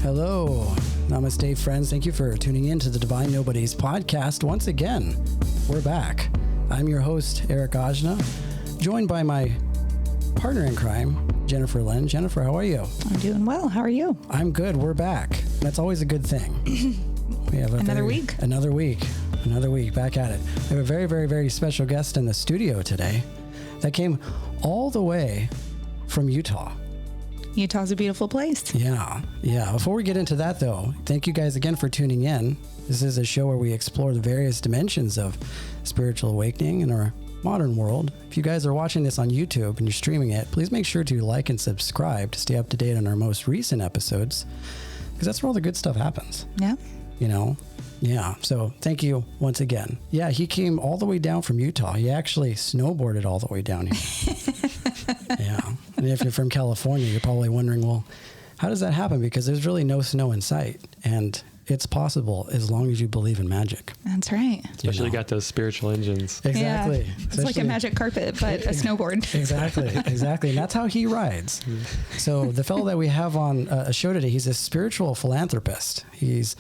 Hello. Namaste, friends. Thank you for tuning in to the Divine Nobodies podcast. Once again, we're back. I'm your host, Eric Ajna, joined by my partner in crime, Jennifer Lynn. Jennifer, how are you? I'm doing well. How are you? I'm good. We're back. That's always a good thing. We have Another week, back at it. We have a very, very, very special guest in the studio today that came all the way from Utah. Utah's a beautiful place. Yeah. Before we get into that, though, thank you guys again for tuning in. This is a show where we explore the various dimensions of spiritual awakening in our modern world. If you guys are watching this on YouTube and you're streaming it, please make sure to like and subscribe to stay up to date on our most recent episodes, because that's where all the good stuff happens. Yeah. You know? Yeah. So thank you once again. Yeah, he came all the way down from Utah. He actually snowboarded all the way down here. Yeah. And if you're from California, you're probably wondering, well, how does that happen? Because there's really no snow in sight. And it's possible as long as you believe in magic. That's right. Especially got those spiritual engines. Exactly. Yeah. It's like a magic carpet, but a snowboard. Exactly. And that's how he rides. So the fellow that we have on a show today, he's a spiritual philanthropist. He's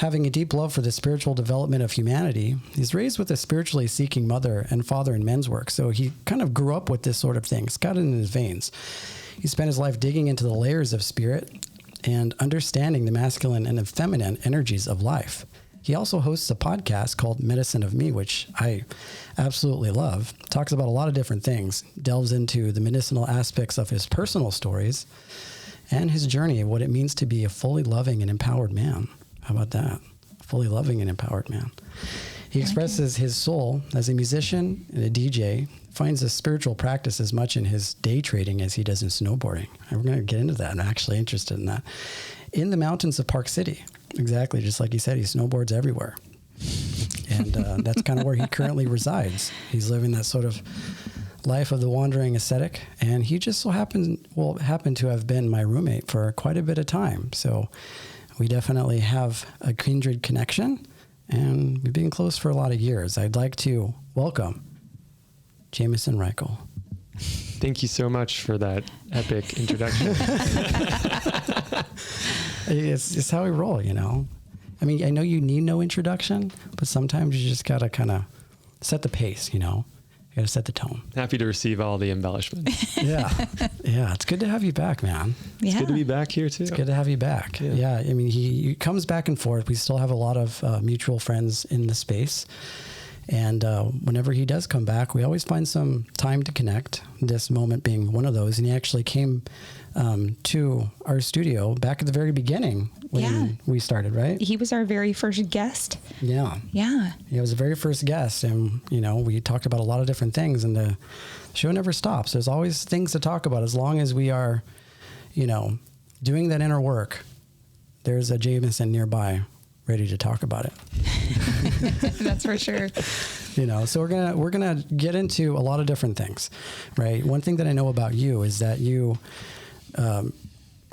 having a deep love for the spiritual development of humanity. He's raised with a spiritually seeking mother and father in men's work. So he kind of grew up with this sort of thing. It's got it in his veins. He spent his life digging into the layers of spirit and understanding the masculine and the feminine energies of life. He also hosts a podcast called Medicine of Me, which I absolutely love. Talks about a lot of different things, delves into the medicinal aspects of his personal stories and his journey of what it means to be a fully loving and empowered man. How about that? Fully loving and empowered man. He expresses his soul as a musician and a DJ, finds a spiritual practice as much in his day trading as he does in snowboarding. We're going to get into that. I'm actually interested in that. In the mountains of Park City. Exactly. Just like he said, he snowboards everywhere. And that's kind of where he currently resides. He's living that sort of life of the wandering ascetic. And he just so happened to have been my roommate for quite a bit of time. So we definitely have a kindred connection, and we've been close for a lot of years. I'd like to welcome Jameson Rikel. Thank you so much for that epic introduction. It's how we roll, you know. I mean, I know you need no introduction, but sometimes you just got to kind of set the pace, you know. You got to set the tone. Happy to receive all the embellishments. Yeah. It's good to have you back, man. It's good to be back here too. It's good to have you back. Yeah. I mean, he comes back and forth. We still have a lot of mutual friends in the space. And whenever he does come back, we always find some time to connect, this moment being one of those. And he actually came to our studio back at the very beginning when we started, right? He was our very first guest. Yeah. He was the very first guest. And, you know, we talked about a lot of different things, and the show never stops. There's always things to talk about as long as we are, you know, doing that inner work. There's a Jameson nearby ready to talk about it. That's for sure. You know, so we're gonna get into a lot of different things, right? One thing that I know about you is that you are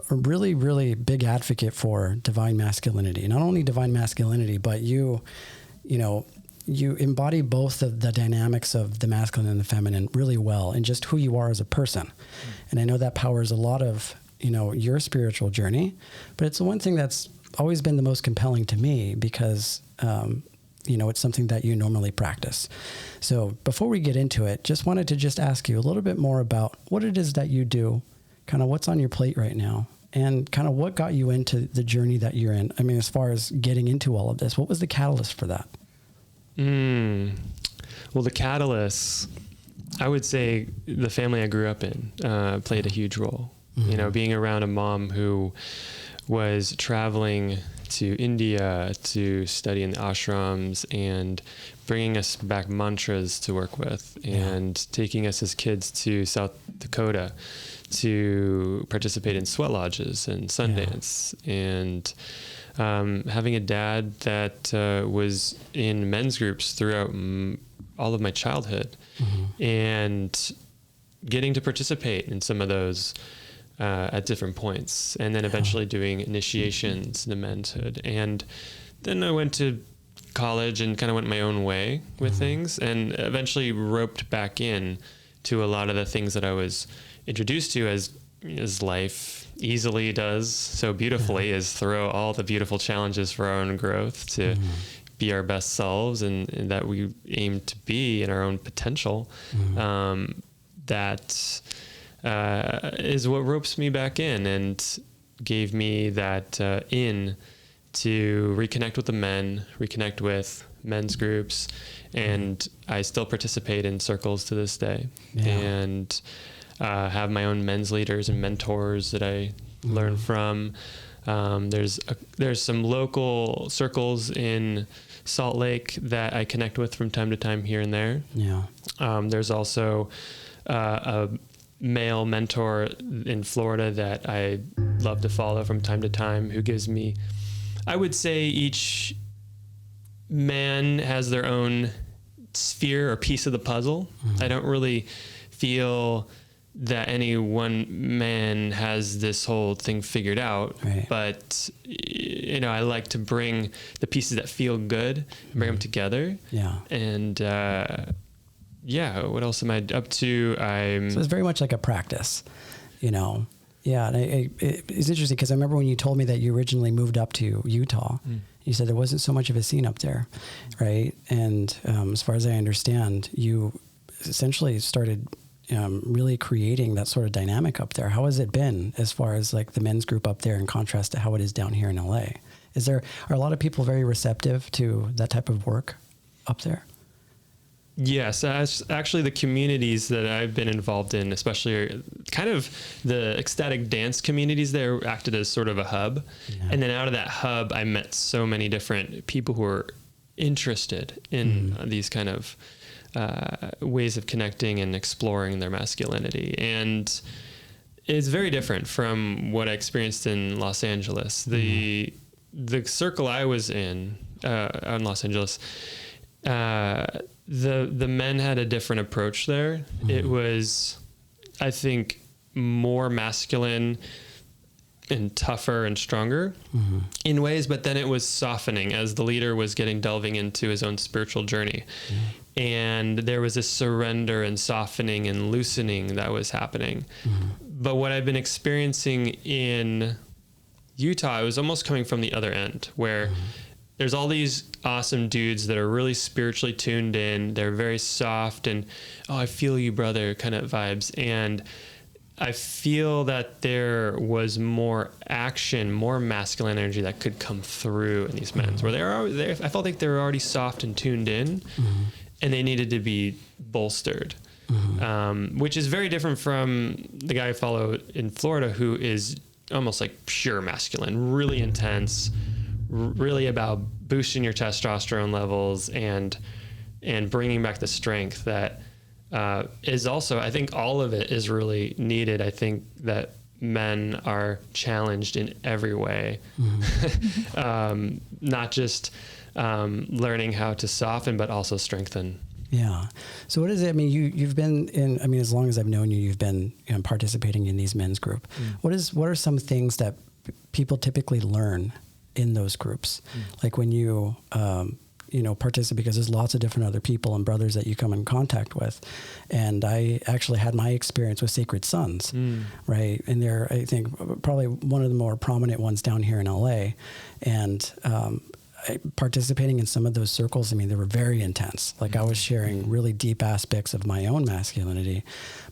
really, really big advocate for divine masculinity. Not only divine masculinity, but you embody both of the dynamics of the masculine and the feminine really well, and just who you are as a person. And I know that powers a lot of, you know, your spiritual journey, but it's the one thing that's always been the most compelling to me because, you know, it's something that you normally practice. So before we get into it, just wanted to ask you a little bit more about what it is that you do, kind of what's on your plate right now, and kind of what got you into the journey that you're in. I mean, as far as getting into all of this, what was the catalyst for that? Well, the catalyst, I would say the family I grew up in played a huge role. Mm-hmm. You know, being around a mom who was traveling to India to study in the ashrams and bringing us back mantras to work with, and taking us as kids to South Dakota to participate in sweat lodges and Sundance, and having a dad that was in men's groups throughout all of my childhood, and getting to participate in some of those at different points, and then eventually doing initiations into men'shood. And then I went to college and kind of went my own way with things, and eventually roped back in to a lot of the things that I was introduced to as as life easily does so beautifully, is throw all the beautiful challenges for our own growth to be our best selves and that we aim to be in our own potential. That is what ropes me back in and gave me that in to reconnect with the men, reconnect with men's groups, and I still participate in circles to this day, and have my own men's leaders and mentors that I learn from. There's some local circles in Salt Lake that I connect with from time to time here and there. There's also a male mentor in Florida that I love to follow from time to time, who gives me, I would say each man has their own sphere or piece of the puzzle. I don't really feel that any one man has this whole thing figured out, but I like to bring the pieces that feel good and bring them together. And what else am I up to? So it's very much like a practice, and it's interesting because I remember when you told me that you originally moved up to Utah, you said there wasn't so much of a scene up there, right? And as far as I understand, you essentially started really creating that sort of dynamic up there. How has it been as far as like the men's group up there in contrast to how it is down here in LA? Are a lot of people very receptive to that type of work up there? Yes, actually the communities that I've been involved in, especially kind of the ecstatic dance communities there, acted as sort of a hub. And then out of that hub, I met so many different people who were interested in these kind of ways of connecting and exploring their masculinity. And it's very different from what I experienced in Los Angeles. The circle I was in Los Angeles, the men had a different approach there. It was, I think, more masculine and tougher and stronger in ways, but then it was softening as the leader was delving into his own spiritual journey. And there was a surrender and softening and loosening that was happening. But what I've been experiencing in Utah, it was almost coming from the other end, where there's all these awesome dudes that are really spiritually tuned in. They're very soft and, oh, I feel you, brother, kind of vibes. And I feel that there was more action, more masculine energy that could come through in these men, where I felt like they were already soft and tuned in, and they needed to be bolstered, which is very different from the guy I follow in Florida, who is almost like pure masculine, really intense, really about boosting your testosterone levels and bringing back the strength that is also, I think all of it is really needed. I think that men are challenged in every way, not just learning how to soften, but also strengthen. Yeah. So what is it? I mean, you've been in, I mean, as long as I've known you, you've been participating in these men's group. What are some things that people typically learn in those groups? Like when you, participate, because there's lots of different other people and brothers that you come in contact with. And I actually had my experience with Sacred Sons, right? And they're, I think, probably one of the more prominent ones down here in LA. And, participating in some of those circles, I mean, they were very intense. Like I was sharing really deep aspects of my own masculinity,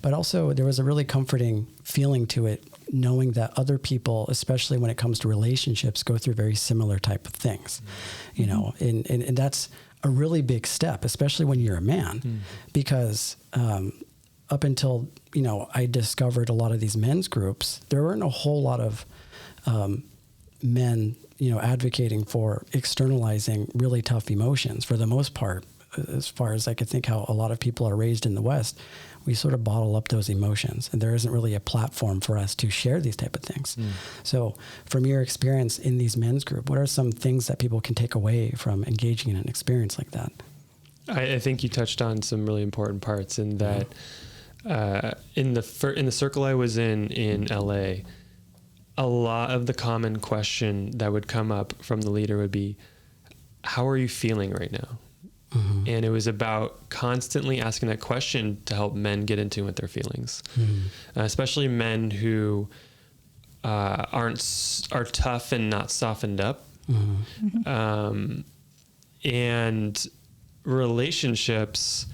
but also there was a really comforting feeling to it, knowing that other people, especially when it comes to relationships, go through very similar type of things, and that's a really big step, especially when you're a man, because up until, I discovered a lot of these men's groups, there weren't a whole lot of men advocating for externalizing really tough emotions. For the most part, as far as I could think, how a lot of people are raised in the West, we sort of bottle up those emotions, and there isn't really a platform for us to share these type of things. So from your experience in these men's group, what are some things that people can take away from engaging in an experience like that? I think you touched on some really important parts in that, in the circle I was in LA, a lot of the common question that would come up from the leader would be, how are you feeling right now? And it was about constantly asking that question to help men get in tune with their feelings, especially men who are tough and not softened up. And relationships,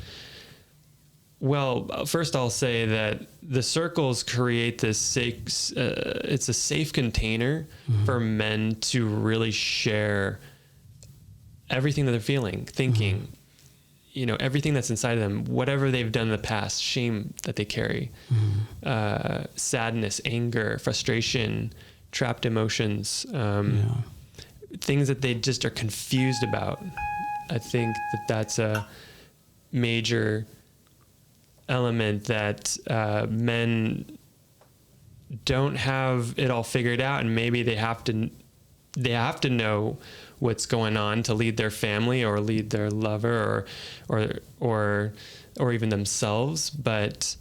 well, first I'll say that the circles create this it's a safe container for men to really share everything that they're feeling, thinking, everything that's inside of them, whatever they've done in the past, shame that they carry, sadness, anger, frustration, trapped emotions, things that they just are confused about. I think that that's a major element that men don't have it all figured out, and maybe they have to know what's going on to lead their family or lead their lover or even themselves. But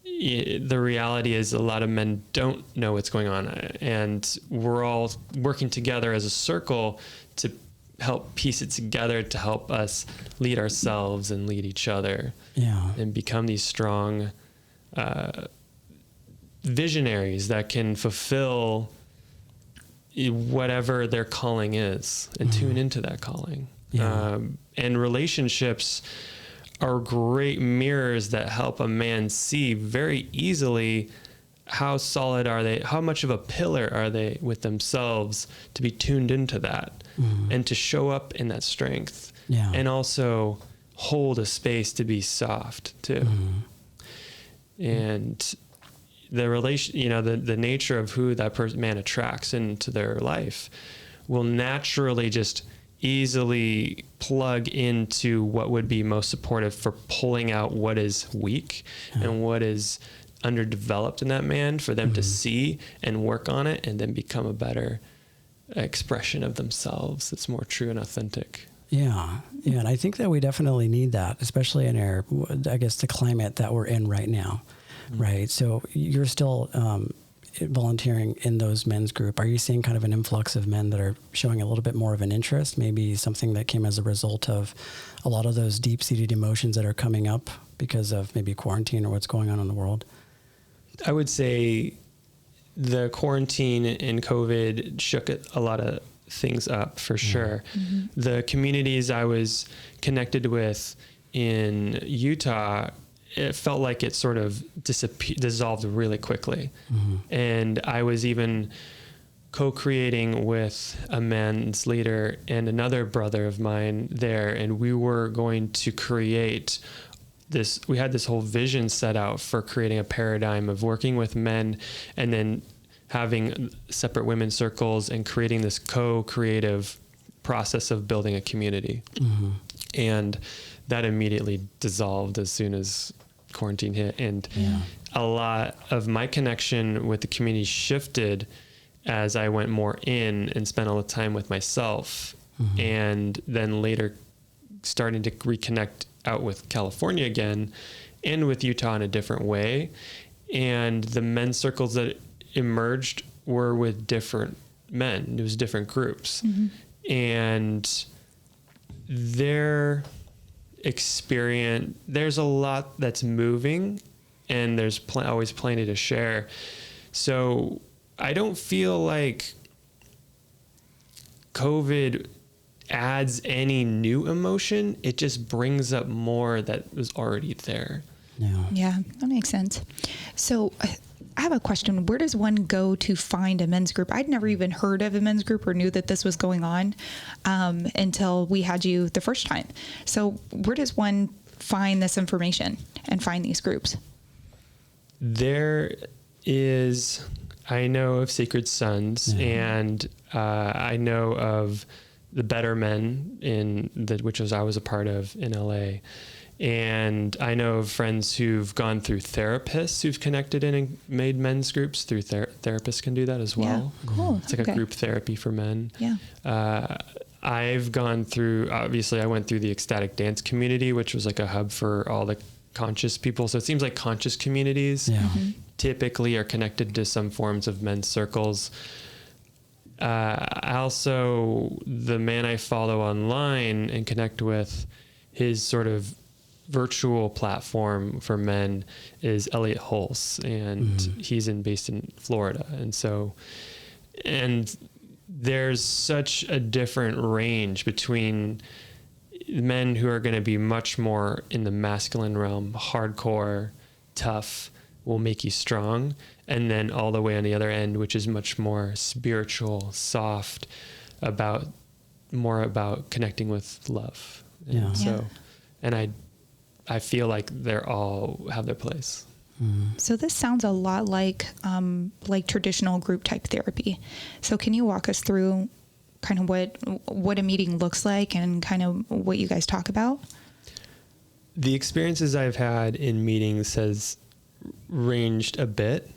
the reality is a lot of men don't know what's going on, and we're all working together as a circle to help piece it together to help us lead ourselves and lead each other and become these strong visionaries that can fulfill whatever their calling is and tune into that calling. And relationships are great mirrors that help a man see very easily how solid are they, how much of a pillar are they with themselves to be tuned into that and to show up in that strength and also hold a space to be soft too. And the relation, the nature of who that man attracts into their life will naturally just easily plug into what would be most supportive for pulling out what is weak and what is underdeveloped in that man, for them to see and work on it and then become a better expression of themselves that's more true and authentic. And I think that we definitely need that, especially in the climate that we're in right now. Right. So you're still volunteering in those men's group. Are you seeing kind of an influx of men that are showing a little bit more of an interest, maybe something that came as a result of a lot of those deep-seated emotions that are coming up because of maybe quarantine or what's going on in the world? I would say the quarantine and COVID shook a lot of things up for sure. The communities I was connected with in Utah, it felt like it sort of dissolved really quickly. And I was even co-creating with a men's leader and another brother of mine there, and we were going to create this. We had this whole vision set out for creating a paradigm of working with men and then having separate women's circles and creating this co-creative process of building a community. And that immediately dissolved as soon as quarantine hit. And a lot of my connection with the community shifted as I went more in and spent all the time with myself. And then later starting to reconnect out with California again and with Utah in a different way. And the men's circles that emerged were with different men. It was different groups. And their experience, there's a lot that's moving and there's always plenty to share. So I don't feel like COVID adds any new emotion. It just brings up more that was already there. Yeah, that makes sense. So I have a question. Where does one go to find a men's group? I'd never even heard of a men's group or knew that this was going on until we had you the first time. So where does one find this information and find these groups? There is, I know of Sacred Sons, and I know of the Better Men I was a part of in LA. And I know of friends who've gone through therapists who've connected in and made men's groups through therapists can do that as well. Yeah, cool. It's like a group therapy for men. Yeah. I've gone through, obviously I went through the ecstatic dance community, which was like a hub for all the conscious people. So it seems like conscious communities typically are connected to some forms of men's circles. Also, the man I follow online and connect with his sort of virtual platform for men is Elliot Hulse, and he's based in Florida. And there's such a different range between men who are going to be much more in the masculine realm, hardcore, tough, will make you strong, and then all the way on the other end, which is much more spiritual, soft, more about connecting with love. And I feel like they're all have their place. So this sounds a lot like traditional group type therapy. So can you walk us through kind of what a meeting looks like and kind of what you guys talk about? The experiences I've had in meetings has ranged a bit.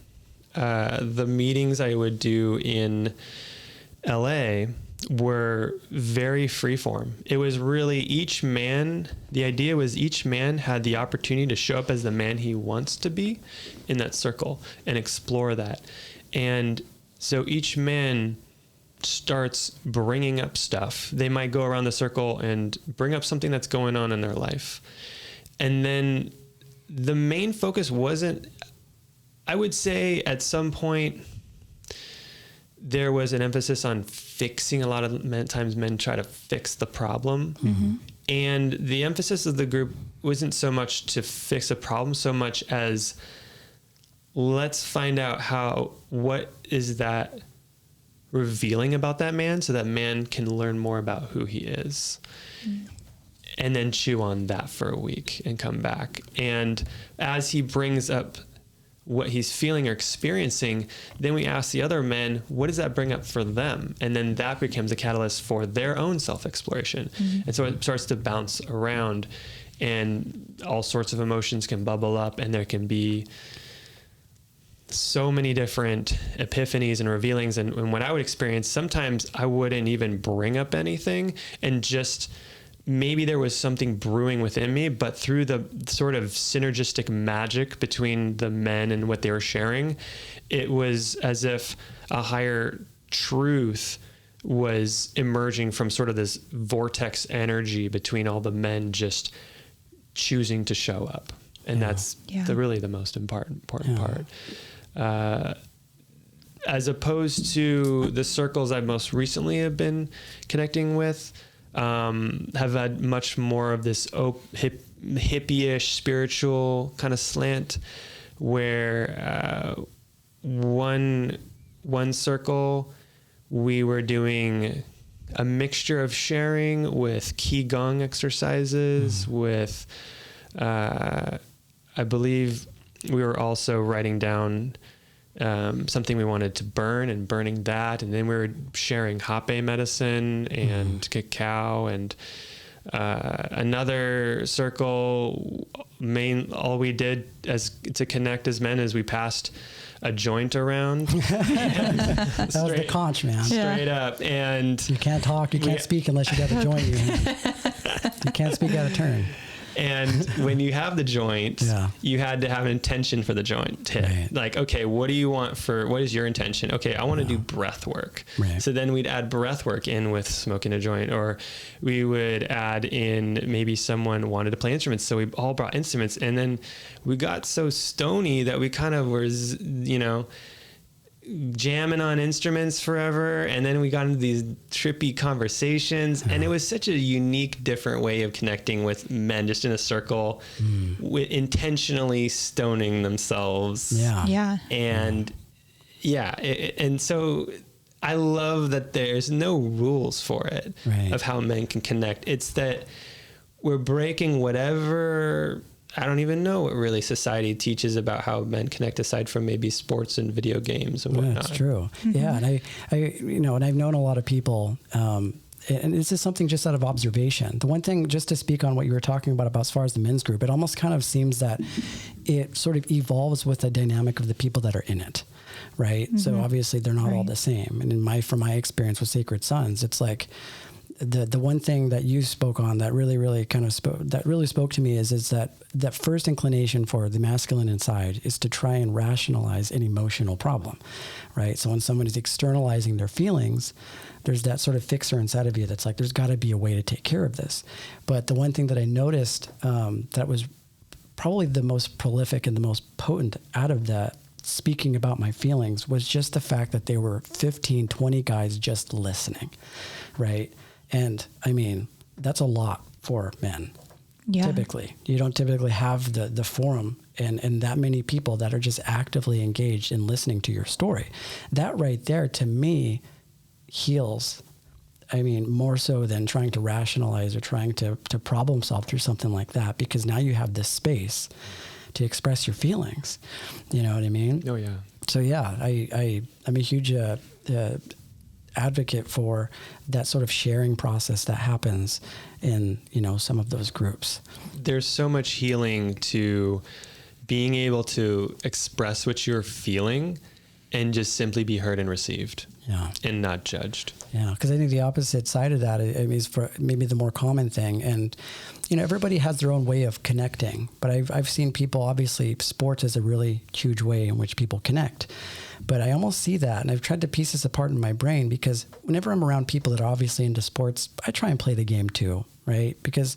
The meetings I would do in LA were very freeform. It was really the idea was each man had the opportunity to show up as the man he wants to be in that circle and explore that. And so each man starts bringing up stuff. They might go around the circle and bring up something that's going on in their life. And then the main focus wasn't, I would say at some point, there was an emphasis on fixing. A lot of times men try to fix the problem. And the emphasis of the group wasn't so much to fix a problem, so much as let's find out what is that revealing about that man, so that man can learn more about who he is. And then chew on that for a week and come back. And as he brings up what he's feeling or experiencing, then we ask the other men, what does that bring up for them? And then that becomes a catalyst for their own self-exploration. And so it starts to bounce around, and all sorts of emotions can bubble up, and there can be so many different epiphanies and revealings. And what I would experience, sometimes I wouldn't even bring up anything, and just maybe there was something brewing within me, but through the sort of synergistic magic between the men and what they were sharing, it was as if a higher truth was emerging from sort of this vortex energy between all the men just choosing to show up. And that's really the most important part. As opposed to the circles I most recently have been connecting with, have had much more of this hippie-ish spiritual kind of slant, where one circle we were doing a mixture of sharing with Qigong exercises, with I believe we were also writing down something we wanted to burn and burning that. And then we were sharing hape medicine and cacao, and another circle, all we did to connect as men is we passed a joint around. That was the conch, man. Straight up. And you can't talk, you can't speak unless you got a joint. You can't speak out of turn. And when you have the joint, you had to have an intention for the joint hit. Right. Like, okay, what do you want what is your intention? Okay, I want to do breath work. Right. So then we'd add breath work in with smoking a joint, or we would add in, maybe someone wanted to play instruments. So we all brought instruments, and then we got so stony that we kind of were, jamming on instruments forever, and then we got into these trippy conversations, and it was such a unique, different way of connecting with men, just in a circle, intentionally stoning themselves. And so I love that there's no rules for it, of how men can connect. It's that we're breaking whatever, I don't even know what really society teaches about how men connect, aside from maybe sports and video games and whatnot. That's true. Yeah. And and I've known a lot of people, and this is something just out of observation. The one thing, just to speak on what you were talking about as far as the men's group, it almost kind of seems that it sort of evolves with the dynamic of the people that are in it. Right. So obviously they're not all the same. And from my experience with Sacred Sons, it's like, the one thing that you spoke on that really kind of spoke to me is that first inclination for the masculine inside is to try and rationalize an emotional problem, right? So when someone is externalizing their feelings, there's that sort of fixer inside of you that's like, there's got to be a way to take care of this. But the one thing that I noticed that was probably the most prolific and the most potent out of that, speaking about my feelings, was just the fact that there were 15, 20 guys just listening, right? And I mean, that's a lot for men. Yeah. Typically, you don't typically have the forum and that many people that are just actively engaged in listening to your story. That right there, to me, heals. I mean, more so than trying to rationalize or trying to problem solve through something like that, because now you have this space to express your feelings. You know what I mean? Oh yeah. So yeah, I'm a huge advocate for that sort of sharing process that happens in, you know, some of those groups. There's so much healing to being able to express what you're feeling and just simply be heard and received. Yeah. And not judged. Yeah. Because I think the opposite side of that is for maybe the more common thing. And, you know, everybody has their own way of connecting, but I've seen people, obviously sports is a really huge way in which people connect. But I almost see that, and I've tried to piece this apart in my brain, because whenever I'm around people that are obviously into sports, I try and play the game too, right? Because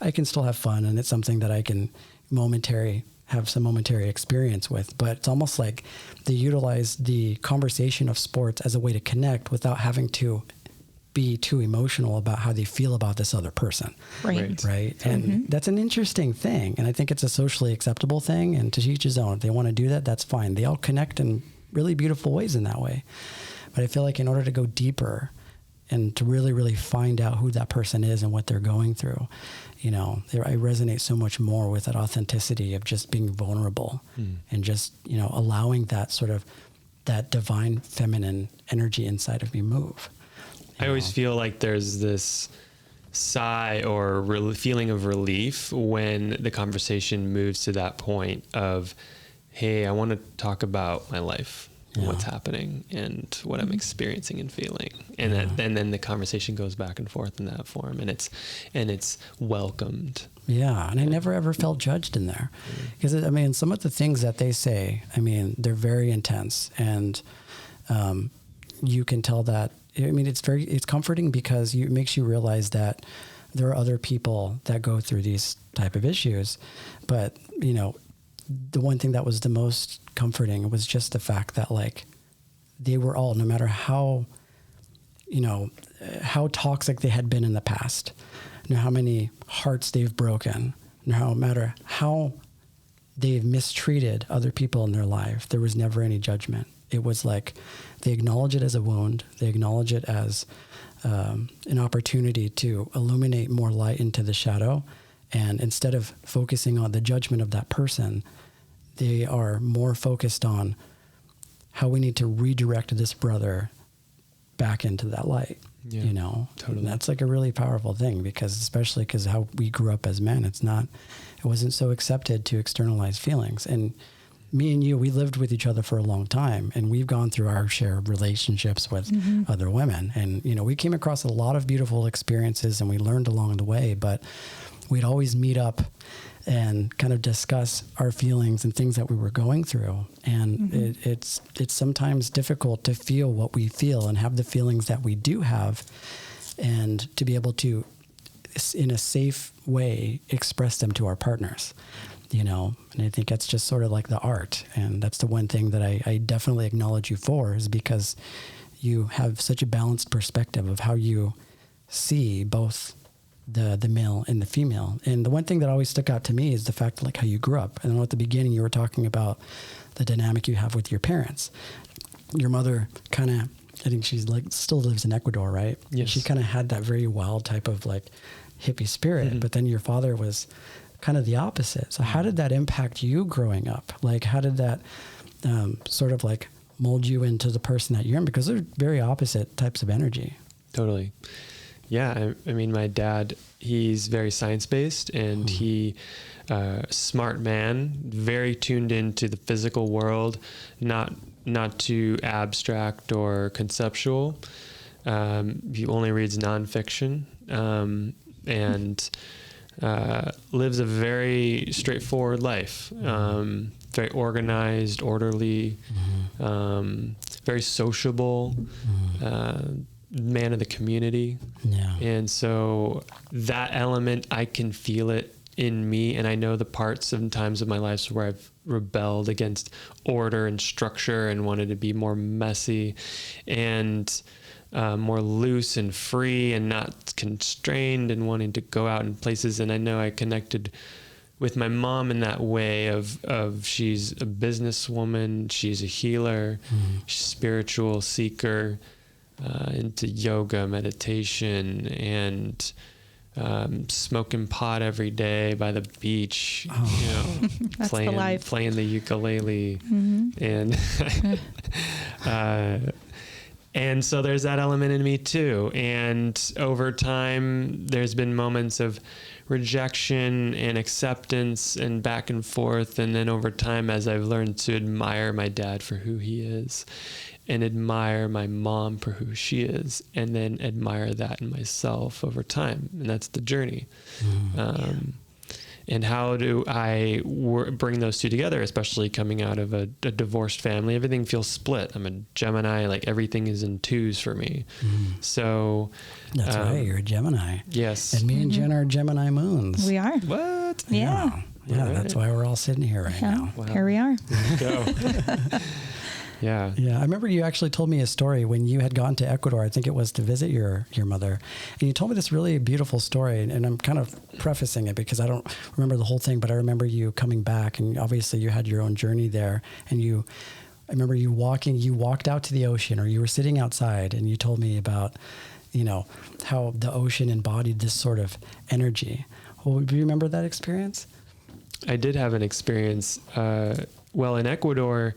I can still have fun, and it's something that I can have some momentary experience with. But it's almost like they utilize the conversation of sports as a way to connect without having to be too emotional about how they feel about this other person. Right. And that's an interesting thing. And I think it's a socially acceptable thing, and to each his own. If they want to do that, that's fine. They all connect in really beautiful ways in that way. But I feel like in order to go deeper and to really, really find out who that person is and what they're going through, you know, I resonate so much more with that authenticity of just being vulnerable and just, you know, allowing that sort of that divine feminine energy inside of me move. I always feel like there's this sigh or feeling of relief when the conversation moves to that point of, hey, I want to talk about my life, and what's happening and what I'm experiencing and feeling. And then the conversation goes back and forth in that form, and it's welcomed. Yeah. And I never ever felt judged in there, because I mean, some of the things that they say, I mean, they're very intense, and you can tell that, I mean, it's comforting because it makes you realize that there are other people that go through these type of issues. But, you know, the one thing that was the most comforting was just the fact that, like, they were all, no matter how, you know, how toxic they had been in the past, no how many hearts they've broken, no matter how they've mistreated other people in their life, there was never any judgment. It was like they acknowledge it as a wound. They acknowledge it as an opportunity to illuminate more light into the shadow. And instead of focusing on the judgment of that person, they are more focused on how we need to redirect this brother back into that light, you know? Totally. And that's like a really powerful thing, because especially because how we grew up as men, it wasn't so accepted to externalize feelings. And me and you, we lived with each other for a long time, and we've gone through our share of relationships with other women. And, you know, we came across a lot of beautiful experiences, and we learned along the way, but we'd always meet up and kind of discuss our feelings and things that we were going through. And it's sometimes difficult to feel what we feel and have the feelings that we do have, and to be able to, in a safe way, express them to our partners, you know? And I think that's just sort of like the art. And that's the one thing that I definitely acknowledge you for, is because you have such a balanced perspective of how you see both the male and the female. And the one thing that always stuck out to me is the fact, like, how you grew up. And at the beginning, you were talking about the dynamic you have with your parents. Your mother kind of, I think she's like, still lives in Ecuador, right? Yes. She kind of had that very wild type of like hippie spirit, but then your father was kind of the opposite. So how did that impact you growing up? Like, how did that sort of like mold you into the person that you're in? Because they're very opposite types of energy. Totally. Yeah. I mean, my dad, he's very science-based, and he, smart man, very tuned into the physical world, not too abstract or conceptual. He only reads nonfiction, and lives a very straightforward life. Very organized, orderly, very sociable, man of the community. Yeah. And so that element, I can feel it in me. And I know the parts and times of my life where I've rebelled against order and structure and wanted to be more messy and more loose and free and not constrained and wanting to go out in places. And I know I connected with my mom in that way of she's a businesswoman, she's a healer, she's a spiritual seeker, into yoga, meditation, and smoking pot every day by the beach, you know, That's the life. playing the ukulele, and so there's that element in me too. And over time, there's been moments of rejection and acceptance and back and forth. And then over time, as I've learned to admire my dad for who he is and admire my mom for who she is, and then admire that in myself over time. And that's the journey. And how do I bring those two together, especially coming out of a divorced family? Everything feels split. I'm a Gemini, like everything is in twos for me. So that's right. You're a Gemini. Yes. And me and Jen are Gemini moons. We are. What? Yeah. Yeah. Right. That's why we're all sitting here right now. Wow. Here we are. Let's go. Yeah. Yeah. I remember you actually told me a story when you had gone to Ecuador. I think it was to visit your mother. And you told me this really beautiful story. And I'm kind of prefacing it because I don't remember the whole thing, but I remember you coming back, and obviously you had your own journey there. And I remember you walked out to the ocean, or you were sitting outside, and you told me about, you know, how the ocean embodied this sort of energy. Well, do you remember that experience? I did have an experience, in Ecuador,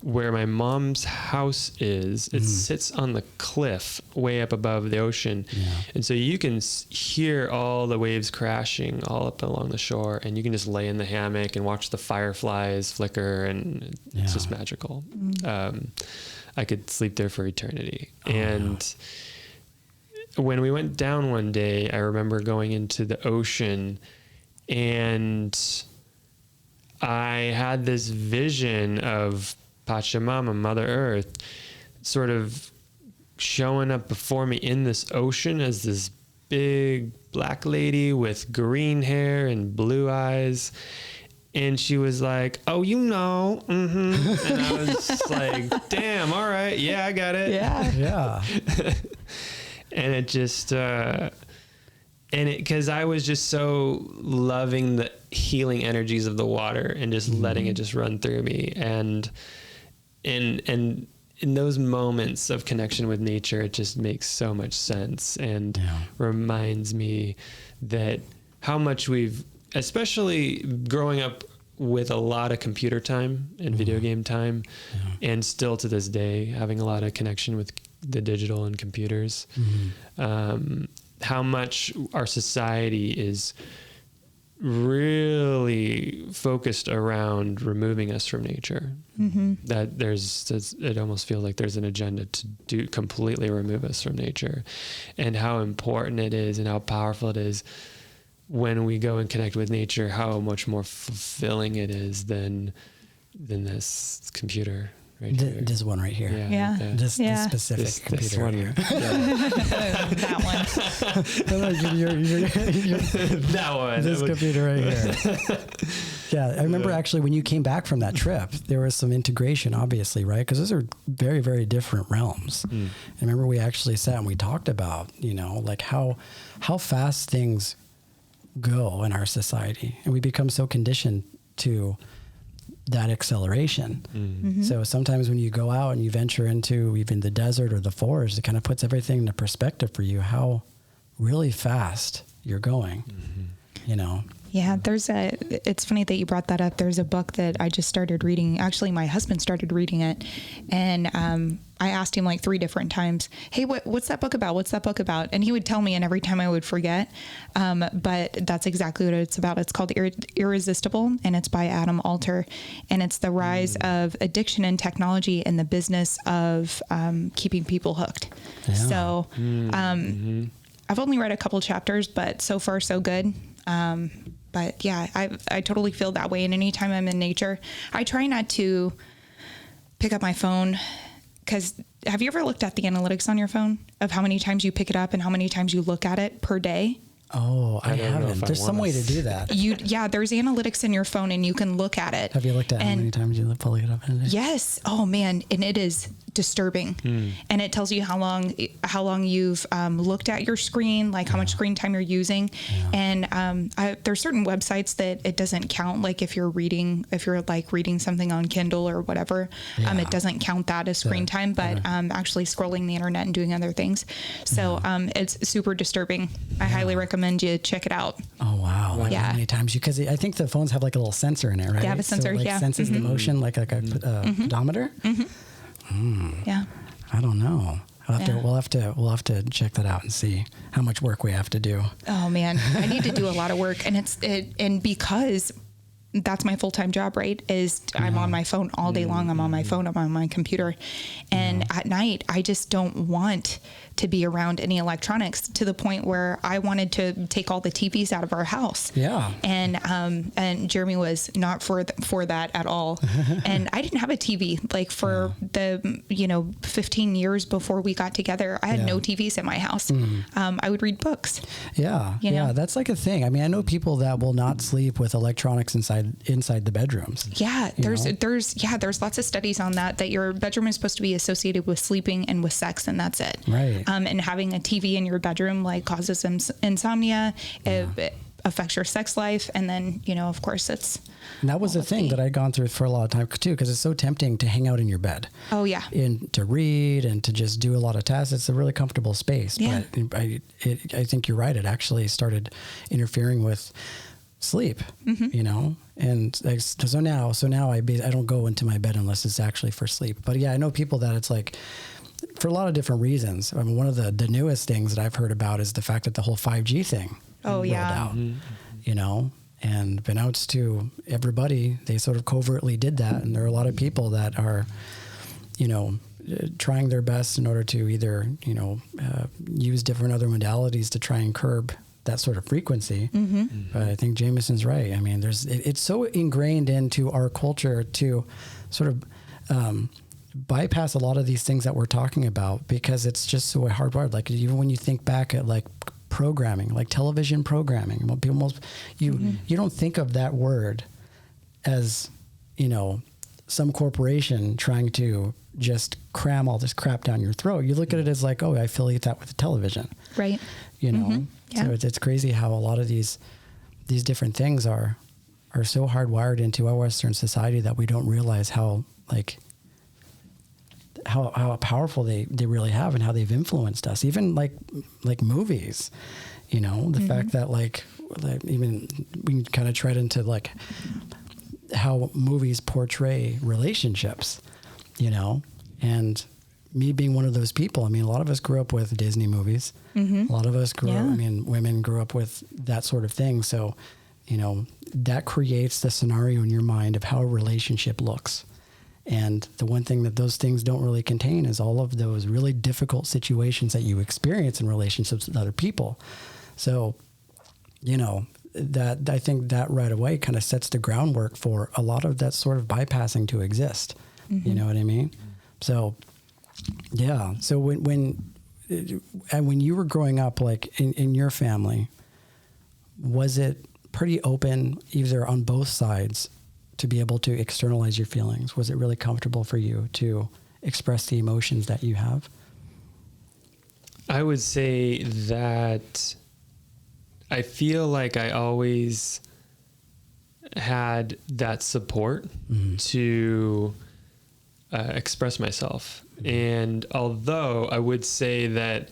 where my mom's house is, it sits on the cliff way up above the ocean. Yeah. And so you can hear all the waves crashing all up along the shore, and you can just lay in the hammock and watch the fireflies flicker, and it's just magical. I could sleep there for eternity. When we went down one day, I remember going into the ocean, and I had this vision of Pachamama, Mother Earth, sort of showing up before me in this ocean as this big black lady with green hair and blue eyes. And she was like, "Oh, you know." And I was like, "Damn, all right. Yeah, I got it." Yeah. Yeah. And it just, because I was just so loving the healing energies of the water and just letting it just run through me. And in those moments of connection with nature, it just makes so much sense and reminds me that how much we've, especially growing up with a lot of computer time and video game time, and still to this day, having a lot of connection with the digital and computers, how much our society is really focused around removing us from nature. That it almost feels like there's an agenda to completely remove us from nature, and how important it is and how powerful it is when we go and connect with nature, how much more fulfilling it is than this computer right here. This one right here. Yeah. This specific computer. This one. Here. That one. That one. This computer right here. Yeah, I remember actually when you came back from that trip, there was some integration, obviously, right? Because those are very, very different realms. I remember we actually sat and we talked about, like how fast things go in our society, and we become so conditioned to that acceleration. So sometimes when you go out and you venture into even the desert or the forest, it kind of puts everything into perspective for you, how really fast you're going, Yeah, it's funny that you brought that up. There's a book that I just started reading. Actually, my husband started reading it, and I asked him like 3 different times, hey, what's that book about? What's that book about? And he would tell me, and every time I would forget. But that's exactly what it's about. It's called Irresistible, and it's by Adam Alter. And it's the rise of addiction and technology and the business of keeping people hooked. Yeah. So I've only read a couple chapters, but so far so good. But yeah, I totally feel that way. And anytime I'm in nature, I try not to pick up my phone, because have you ever looked at the analytics on your phone of how many times you pick it up and how many times you look at it per day? Oh, I haven't. There's some way to do that. Yeah, there's analytics in your phone and you can look at it. Have you looked at how many times you pull it up in a day? Yes. Oh man. And it is disturbing. And it tells you how long you've looked at your screen, like how much screen time you're using. Yeah. And there's certain websites that it doesn't count. Like if you're like reading something on Kindle or whatever, it doesn't count that as screen time, but actually scrolling the internet and doing other things. So it's super disturbing. I highly recommend you check it out. Oh wow. Like how many times because I think the phones have like a little sensor in it, right? They have a sensor, so it, like, senses the motion like a pedometer. Yeah. I don't know. We'll have to check that out and see how much work we have to do. Oh man, I need to do a lot of work, and because that's my full-time job, right? I'm on my phone all day long. I'm on my phone. I'm on my computer, and at night I just don't want to be around any electronics, to the point where I wanted to take all the TVs out of our house. Yeah. And Jeremy was not for that at all. And I didn't have a TV like for the 15 years before we got together. I had no TVs in my house. I would read books. Yeah. Yeah. That's like a thing. I mean, I know people that will not sleep with electronics inside the bedrooms. Yeah. There's lots of studies on that your bedroom is supposed to be associated with sleeping and with sex, and that's it. Right. And having a TV in your bedroom like causes insomnia. It affects your sex life, and then of course it's. And that was the thing that I'd gone through for a lot of time too, because it's so tempting to hang out in your bed. Oh yeah. And to read and to just do a lot of tasks. It's a really comfortable space. Yeah. But I think you're right. It actually started interfering with sleep. And so now I don't go into my bed unless it's actually for sleep. But yeah, I know people that it's like, for a lot of different reasons. I mean, one of the newest things that I've heard about is the fact that the whole 5G thing rolled out, and announced to everybody. They sort of covertly did that. And there are a lot of people that are, trying their best in order to either, use different other modalities to try and curb that sort of frequency. But I think Jameson's right. I mean, it's so ingrained into our culture to sort of, bypass a lot of these things that we're talking about, because it's just so hardwired. Like even when you think back at like programming, like television programming, you don't think of that word as, some corporation trying to just cram all this crap down your throat. You look at it as like, oh, I affiliate that with the television. Right. So it's crazy how a lot of these different things are so hardwired into our Western society that we don't realize how powerful they really have and how they've influenced us. Even like movies, the fact that like even we can kind of tread into like how movies portray relationships, and me being one of those people. I mean, a lot of us grew up with Disney movies. A lot of us women grew up with that sort of thing. So, that creates the scenario in your mind of how a relationship looks. And the one thing that those things don't really contain is all of those really difficult situations that you experience in relationships with other people. So, that I think that right away kind of sets the groundwork for a lot of that sort of bypassing to exist. You know what I mean? So, yeah. So when you were growing up, like in your family, was it pretty open either on both sides to be able to externalize your feelings? Was it really comfortable for you to express the emotions that you have? I would say that I feel like I always had that support to express myself. And although I would say that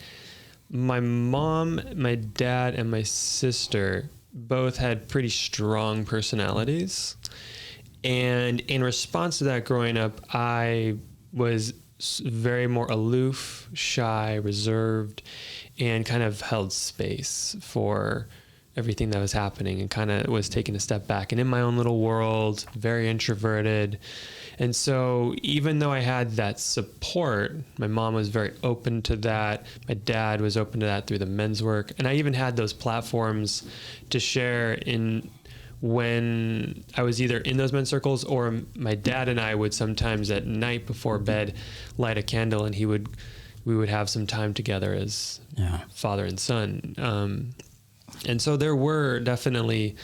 my mom, my dad, and my sister both had pretty strong personalities. And in response to that, growing up, I was very more aloof, shy, reserved, and kind of held space for everything that was happening, and kind of was taking a step back and in my own little world, very introverted. And so even though I had that support, my mom was very open to that. My dad was open to that through the men's work. And I even had those platforms to share in when I was either in those men's circles, or my dad and I would sometimes at night before bed light a candle, and we would have some time together as father and son. And so there were definitely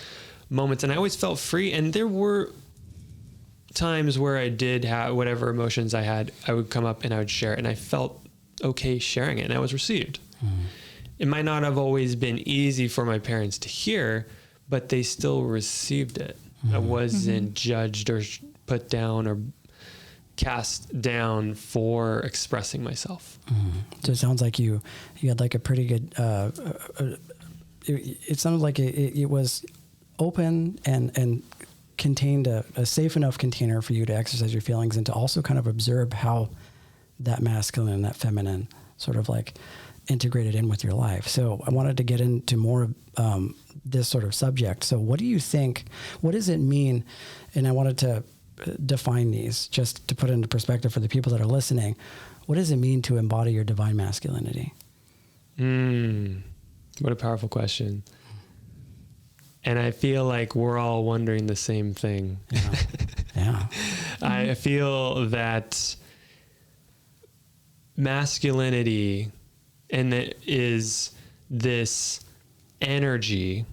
moments, and I always felt free. And there were times where I did have whatever emotions I had, I would come up and I would share it, and I felt okay sharing it, and I was received. It might not have always been easy for my parents to hear, but they still received it. I wasn't judged or put down or cast down for expressing myself. So it sounds like you had like a pretty good, it sounded like it was open and contained a safe enough container for you to exercise your feelings and to also kind of observe how that masculine and that feminine sort of like integrated in with your life. So I wanted to get into more of this sort of subject. So what do you think, what does it mean? And I wanted to define these just to put into perspective for the people that are listening. What does it mean to embody your divine masculinity? What a powerful question. And I feel like we're all wondering the same thing. Yeah. I feel that masculinity, and it is this energy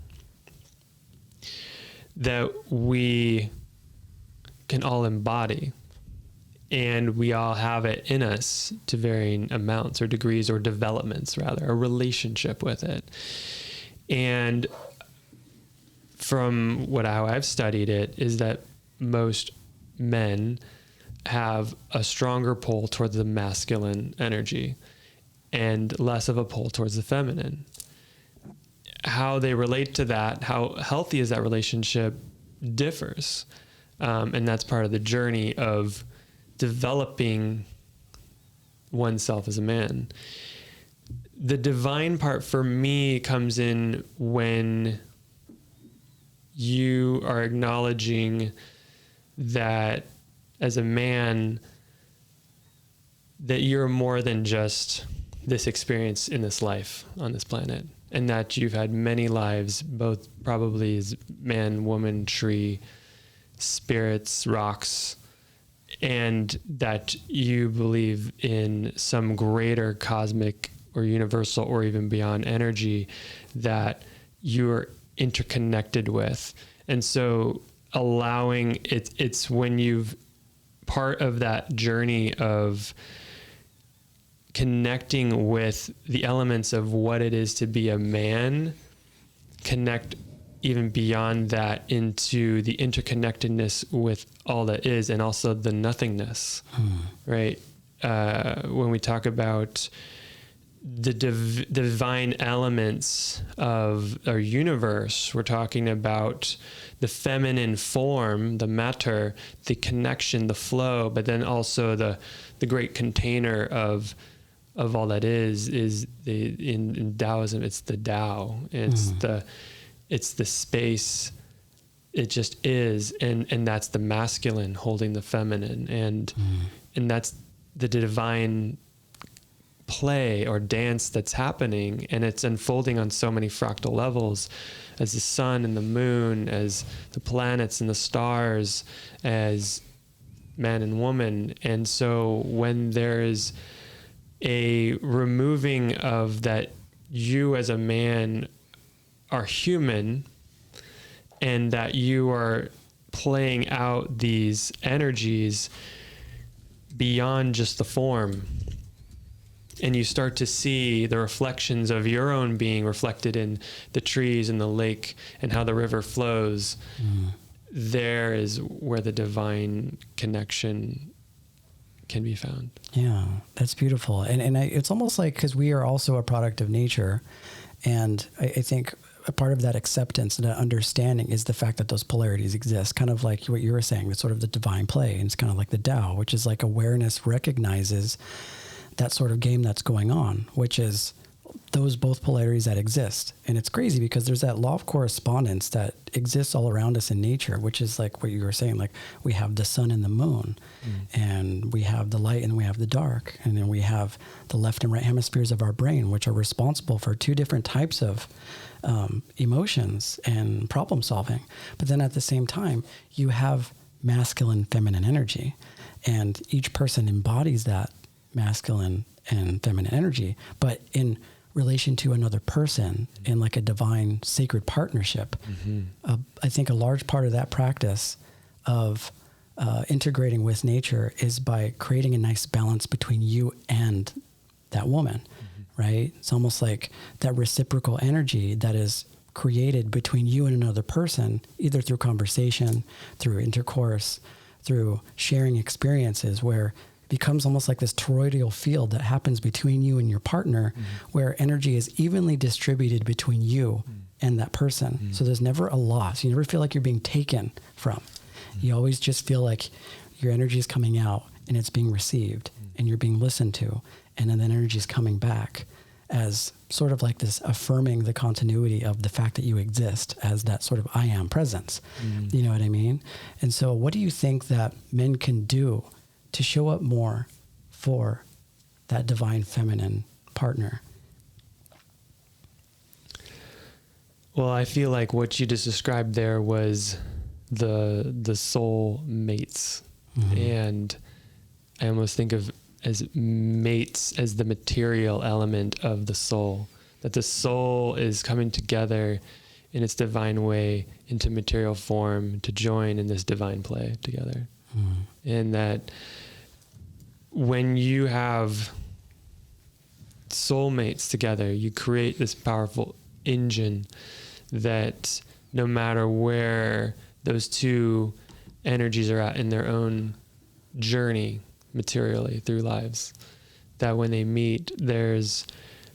that we can all embody, and we all have it in us to varying amounts or degrees or developments, rather, a relationship with it. And from how I've studied it is that most men have a stronger pull towards the masculine energy and less of a pull towards the feminine. How they relate to that, how healthy is that relationship, differs. And that's part of the journey of developing oneself as a man. The divine part for me comes in when you are acknowledging that as a man, that you're more than just this experience in this life on this planet, and that you've had many lives, both probably as man, woman, tree, spirits, rocks, and that you believe in some greater cosmic or universal or even beyond energy that you're interconnected with. And so allowing it's when you've part of that journey of connecting with the elements of what it is to be a man, connect even beyond that into the interconnectedness with all that is, and also the nothingness, right? When we talk about the divine elements of our universe, we're talking about the feminine form, the matter, the connection, the flow, but then also the great container of all that is in Taoism, it's the Tao. It's the space. It just is, and that's the masculine holding the feminine, and that's the divine play or dance that's happening, and it's unfolding on so many fractal levels, as the sun and the moon, as the planets and the stars, as man and woman. And so when there's a removing of that, you as a man are human, and that you are playing out these energies beyond just the form, and you start to see the reflections of your own being reflected in the trees and the lake and how the river flows. There is where the divine connection can be found. Yeah, that's beautiful. And it's almost like, because we are also a product of nature, and I think a part of that acceptance and that understanding is the fact that those polarities exist, kind of like what you were saying, it's sort of the divine play. And it's kind of like the Tao, which is like awareness recognizes that sort of game that's going on, which is those both polarities that exist. And it's crazy because there's that law of correspondence that exists all around us in nature, which is like what you were saying, like we have the sun and the moon, and we have the light and we have the dark. And then we have the left and right hemispheres of our brain, which are responsible for two different types of emotions and problem solving. But then at the same time, you have masculine, feminine energy, and each person embodies that masculine and feminine energy, but in relation to another person in like a divine sacred partnership. I think a large part of that practice of integrating with nature is by creating a nice balance between you and that woman, right? It's almost like that reciprocal energy that is created between you and another person, either through conversation, through intercourse, through sharing experiences, where becomes almost like this toroidal field that happens between you and your partner, where energy is evenly distributed between you and that person. So there's never a loss. You never feel like you're being taken from. You always just feel like your energy is coming out and it's being received and you're being listened to. And then that energy is coming back as sort of like this affirming the continuity of the fact that you exist as that sort of I am presence. You know what I mean? And so what do you think that men can do to show up more for that divine feminine partner? Well, I feel like what you just described there was the soul mates. And I almost think of as mates as the material element of the soul, that the soul is coming together in its divine way into material form to join in this divine play together. And that when you have soulmates together, you create this powerful engine that no matter where those two energies are at in their own journey materially through lives, that when they meet, there's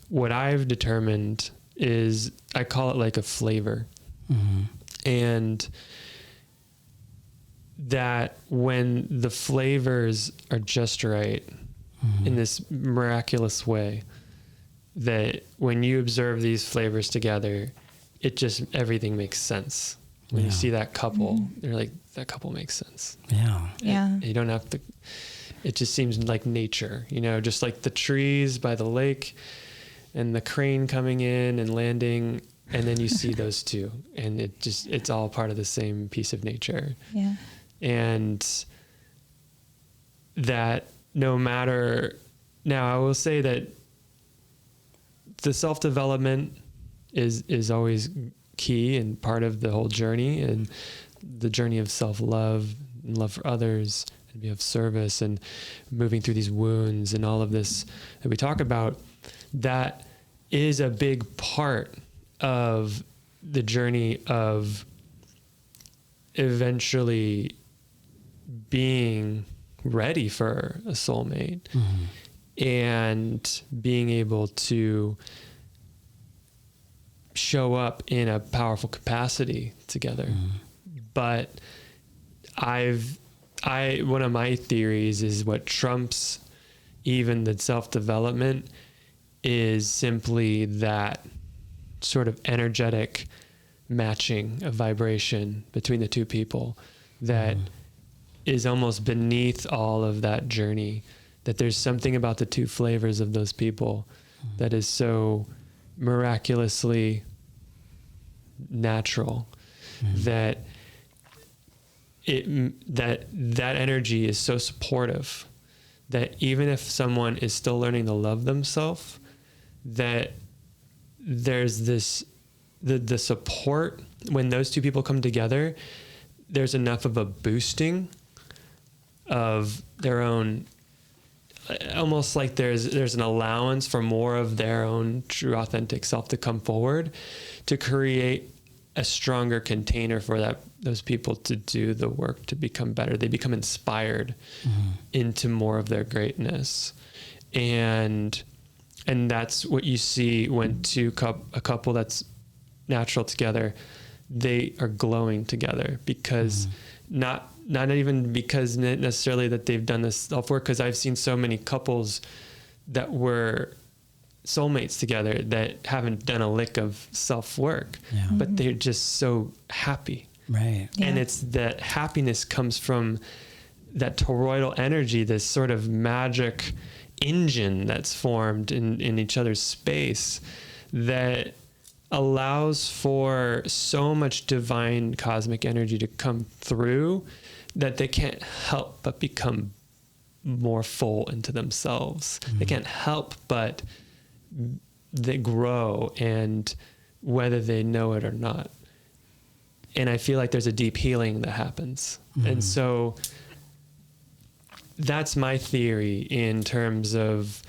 what I've determined is, I call it like a flavor. And that when the flavors are just right in this miraculous way, that when you observe these flavors together, it just, everything makes sense. When you see that couple, they're like, that couple makes sense. You don't have to, it just seems like nature, you know, just like the trees by the lake and the crane coming in and landing, and then you see those two, and it's all part of the same piece of nature. And that no matter, now I will say that the self-development is always key and part of the whole journey, and the journey of self-love and love for others and be of service and moving through these wounds and all of this that we talk about. That is a big part of the journey of eventually being ready for a soulmate and being able to show up in a powerful capacity together. But one of my theories is what trumps even the self-development is simply that sort of energetic matching of vibration between the two people that is almost beneath all of that journey, that there's something about the two flavors of those people that is so miraculously natural, that that energy is so supportive that even if someone is still learning to love themselves, that there's this, the support when those two people come together, there's enough of a boosting of their own, almost like there's an allowance for more of their own true authentic self to come forward to create a stronger container for those people to do the work to become better. They become inspired into more of their greatness. And that's what you see when a couple that's natural together, they are glowing together because not even because necessarily that they've done this self-work, because I've seen so many couples that were soulmates together that haven't done a lick of self-work, but they're just so happy. Right. Yeah. And it's that happiness comes from that toroidal energy, this sort of magic engine that's formed in each other's space that allows for so much divine cosmic energy to come through that they can't help but become more full into themselves. They can't help but they grow, and whether they know it or not. And I feel like there's a deep healing that happens. And so that's my theory in terms of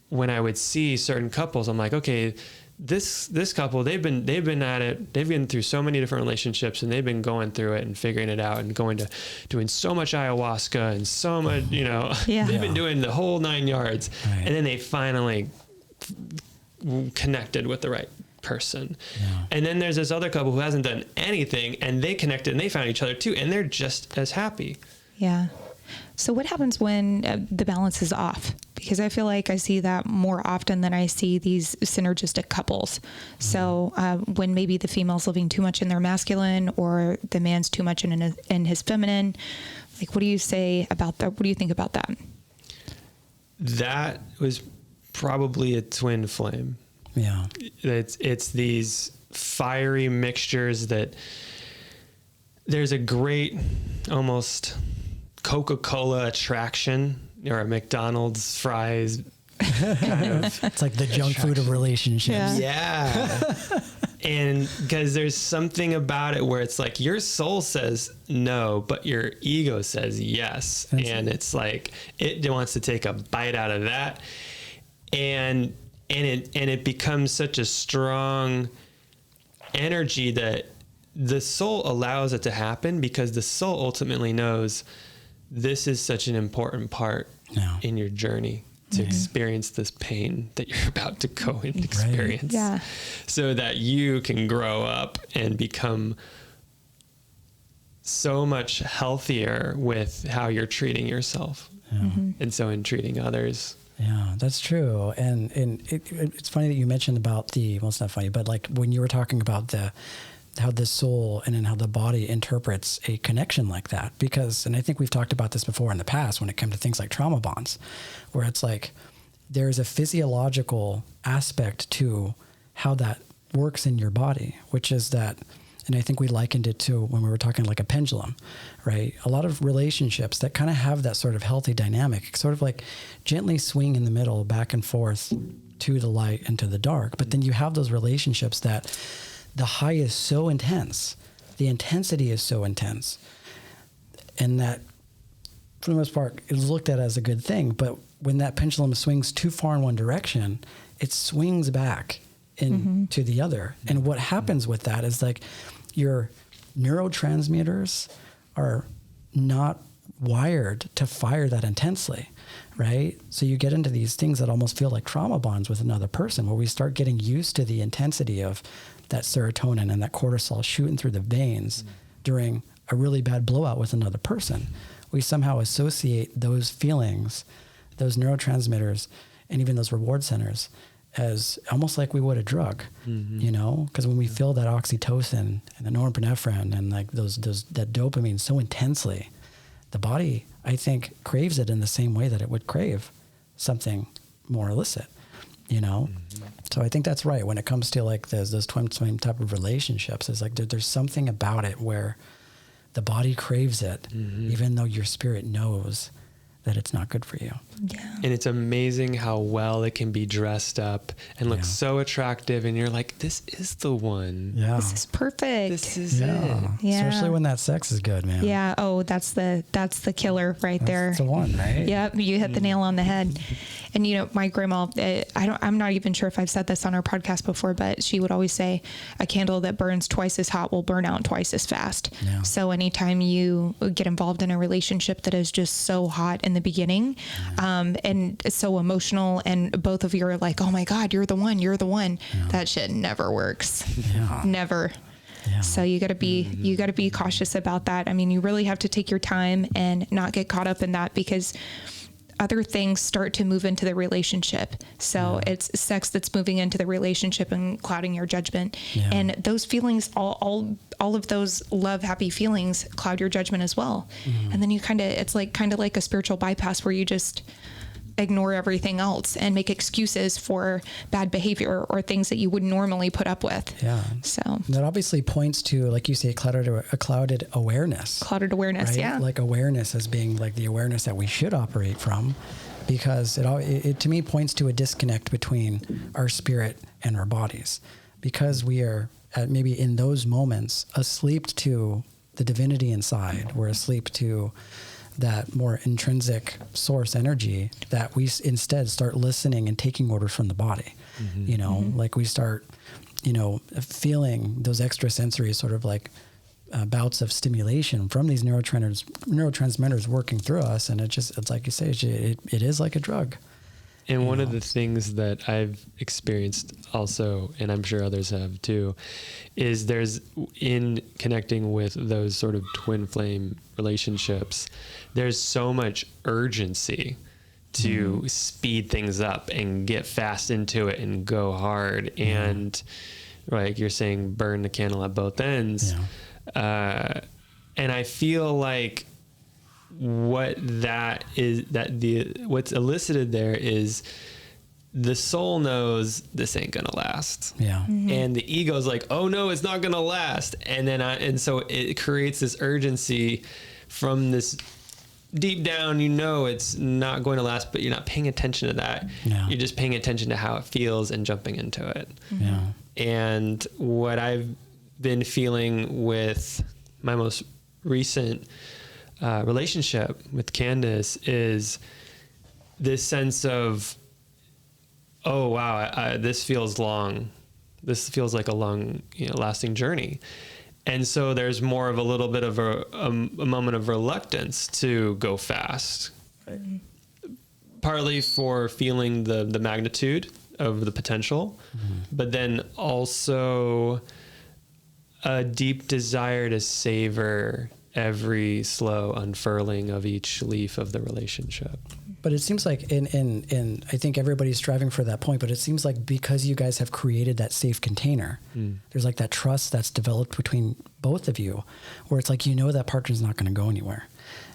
when I would see certain couples, I'm like, okay, this couple, they've been at it. They've been through so many different relationships, and they've been going through it and figuring it out and doing so much ayahuasca and so much, they've been doing the whole 9 yards. Right. And then they finally connected with the right person. Yeah. And then there's this other couple who hasn't done anything, and they connected and they found each other too, and they're just as happy. Yeah. So what happens when the balance is off? Because I feel like I see that more often than I see these synergistic couples. So when maybe the female's living too much in their masculine, or the man's too much in his feminine, like, what do you say about that? What do you think about that? That was probably a twin flame. Yeah. It's these fiery mixtures that there's a great almost Coca-Cola attraction, or a McDonald's fries kind of. It's like the junk food of relationships. Yeah. And because there's something about it where it's like your soul says no, but your ego says yes. And it's like it wants to take a bite out of that. And it becomes such a strong energy that the soul allows it to happen, because the soul ultimately knows this is such an important part in your journey to experience this pain that you're about to go and experience. Yeah. So that you can grow up and become so much healthier with how you're treating yourself. And so in treating others. Yeah, that's true. And it's funny that you mentioned about well, it's not funny, but like when you were talking about how the soul and then how the body interprets a connection like that, because, and I think we've talked about this before in the past when it comes to things like trauma bonds, where it's like, there's a physiological aspect to how that works in your body, which is that, and I think we likened it to when we were talking like a pendulum, right? A lot of relationships that kind of have that sort of healthy dynamic, sort of like gently swing in the middle, back and forth to the light and to the dark. But then you have those relationships that the high is so intense, the intensity is so intense, and that for the most part is looked at as a good thing. But when that pendulum swings too far in one direction, it swings back into the other. And what happens with that is like your neurotransmitters are not wired to fire that intensely, right? So you get into these things that almost feel like trauma bonds with another person, where we start getting used to the intensity of that serotonin and that cortisol shooting through the veins during a really bad blowout with another person. We somehow associate those feelings, those neurotransmitters, and even those reward centers as almost like we would a drug, because when we feel that oxytocin and the norepinephrine and like that dopamine so intensely, the body, I think, craves it in the same way that it would crave something more illicit, So I think that's right. When it comes to like those twin flame type of relationships, it's like there's something about it where the body craves it, even though your spirit knows that it's not good for you. Yeah. And it's amazing how well it can be dressed up and look so attractive. And you're like, this is the one. Yeah. This is perfect. This is it. Yeah. Especially when that sex is good, man. Yeah. Oh, that's the killer right there. That's the one, right? Yep. You hit the nail on the head. And my grandma, I'm not even sure if I've said this on our podcast before, but she would always say a candle that burns twice as hot will burn out twice as fast. Yeah. So anytime you get involved in a relationship that is just so hot in the beginning, and it's so emotional, and both of you are like, oh my God, you're the one. Yeah. That shit never works. Yeah. Never. Yeah. So you got to be cautious about that. I mean, you really have to take your time and not get caught up in that, because other things start to move into the relationship. So it's sex that's moving into the relationship and clouding your judgment. Yeah. And those feelings, all of those love, happy feelings cloud your judgment as well. Mm-hmm. And then it's kind of like a spiritual bypass where you just ignore everything else and make excuses for bad behavior or things that you would normally put up with. Yeah. So that obviously points to, like you say, clouded awareness. Clouded awareness, right? Yeah. Like awareness as being like the awareness that we should operate from, because it to me points to a disconnect between our spirit and our bodies, because we are maybe in those moments asleep to the divinity inside. We're asleep to that more intrinsic source energy, that we instead start listening and taking orders from the body. Mm-hmm. Like we start, feeling those extrasensory sort of like bouts of stimulation from these neurotransmitters working through us. And it's like you say, it is like a drug. And one of the things that I've experienced also, and I'm sure others have too, is in connecting with those sort of twin flame relationships, there's so much urgency to speed things up and get fast into it and go hard. And like you're saying, burn the candle at both ends. Yeah. And I feel like what's elicited there is the soul knows this ain't gonna last. Yeah. Mm-hmm. And the ego's like, oh no, it's not gonna last. And so it creates this urgency from this deep down, it's not going to last, but you're not paying attention to that. Yeah. You're just paying attention to how it feels and jumping into it. Mm-hmm. Yeah. And what I've been feeling with my most recent relationship with Candace is this sense of, oh wow, this feels long. This feels like a long, lasting journey. And so there's more of a little bit of a moment of reluctance to go fast, partly for feeling the magnitude of the potential, but then also a deep desire to savor every slow unfurling of each leaf of the relationship. But it seems like in I think everybody's striving for that point, but it seems like because you guys have created that safe container, there's like that trust that's developed between both of you, where it's like, that partner's not going to go anywhere.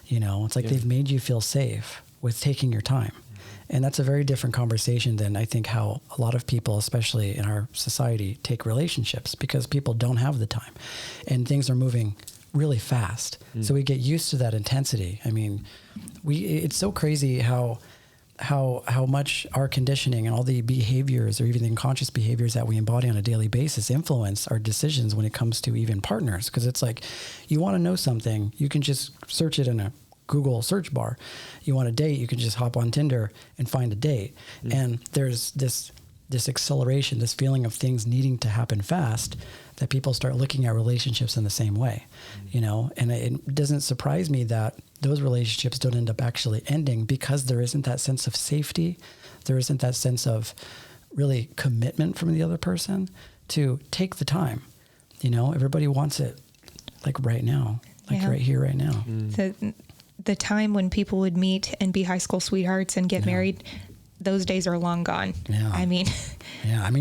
It's like they've made you feel safe with taking your time. And that's a very different conversation than I think how a lot of people, especially in our society, take relationships, because people don't have the time and things are moving really fast. So we get used to that intensity. I mean, it's so crazy how much our conditioning and all the behaviors, or even the unconscious behaviors that we embody on a daily basis, influence our decisions when it comes to even partners. Because it's like, you want to know something, you can just search it in a Google search bar. You want a date, you can just hop on Tinder and find a date. And there's this acceleration, this feeling of things needing to happen fast, that people start looking at relationships in the same way, and it doesn't surprise me that those relationships don't end up actually ending, because there isn't that sense of safety. There isn't that sense of really commitment from the other person to take the time. Everybody wants it like right now, right here, right now. The time when people would meet and be high school sweethearts and get married, those days are long gone. Yeah. I mean,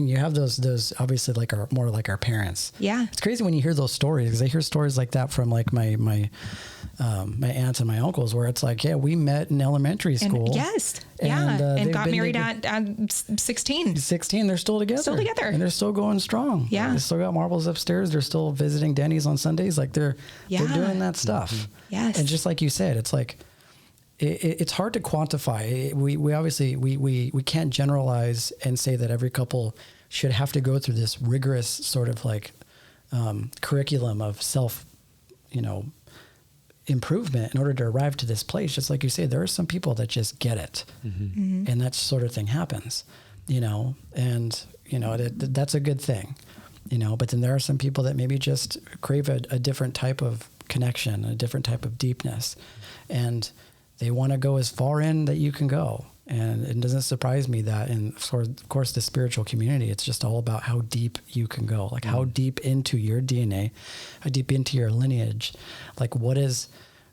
you have those obviously more like our parents. Yeah. It's crazy when you hear those stories, because I hear stories like that from like my aunts and my uncles, where it's like, we met in elementary school. And got married at 16. 16, they're still together. And they're still going strong. Yeah. They still got marbles upstairs. They're still visiting Denny's on Sundays. Like they're doing that stuff. Mm-hmm. Yes. And just like you said, it's like, it's hard to quantify. We obviously we can't generalize and say that every couple should have to go through this rigorous sort of like curriculum of self, improvement in order to arrive to this place. Just like you say, there are some people that just get it, and that sort of thing happens, and that's a good thing, But then there are some people that maybe just crave a different type of connection, a different type of deepness, and they want to go as far in that you can go. And it doesn't surprise me that in, of course, the spiritual community, it's just all about how deep you can go, like how deep into your DNA, how deep into your lineage, like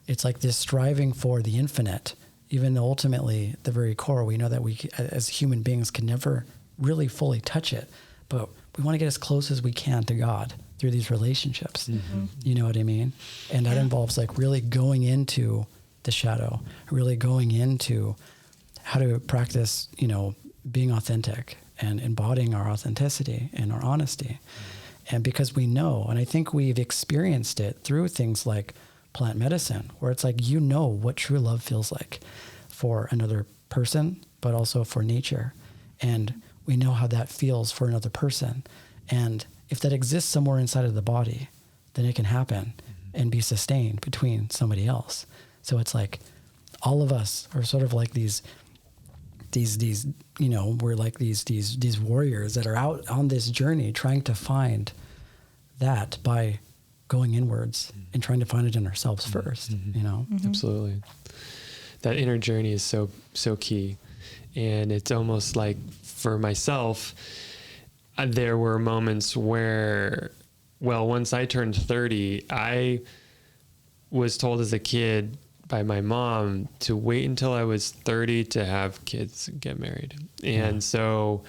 it's like this striving for the infinite, even though ultimately the very core, we know that we as human beings can never really fully touch it, but we want to get as close as we can to God through these relationships. You know what I mean? And that involves like really going into the shadow, really going into how to practice, being authentic and embodying our authenticity and our honesty. And because we know, and I think we've experienced it through things like plant medicine, where it's like, what true love feels like for another person, but also for nature. And we know how that feels for another person. And if that exists somewhere inside of the body, then it can happen and be sustained between somebody else. So it's like all of us are sort of like these, we're like these warriors that are out on this journey trying to find that by going inwards and trying to find it in ourselves first, Absolutely. That inner journey is so key. And it's almost like for myself, there were moments where, once I turned 30, I was told as a kid by my mom to wait until I was 30 to have kids and get married. And so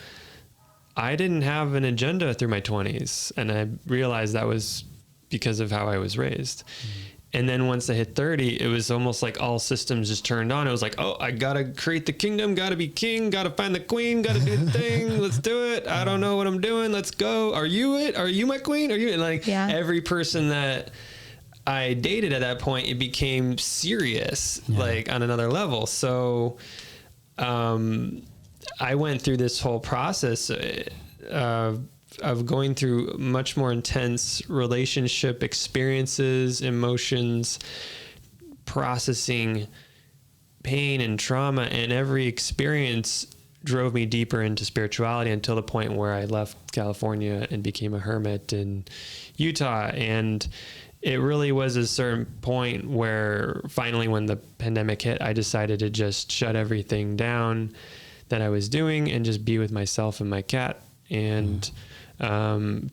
I didn't have an agenda through my 20s. And I realized that was because of how I was raised. And then once I hit 30, it was almost like all systems just turned on. It was like, I got to create the kingdom, got to be king, got to find the queen, got to do the thing. Let's do it. I don't know what I'm doing. Let's go. Are you it? Are you my queen? Are you? And like every person that I dated at that point, it became serious, like on another level. So I went through this whole process of going through much more intense relationship experiences, emotions, processing pain and trauma, and every experience drove me deeper into spirituality until the point where I left California and became a hermit in Utah. And it really was a certain point where finally, when the pandemic hit, I decided to just shut everything down that I was doing and just be with myself and my cat and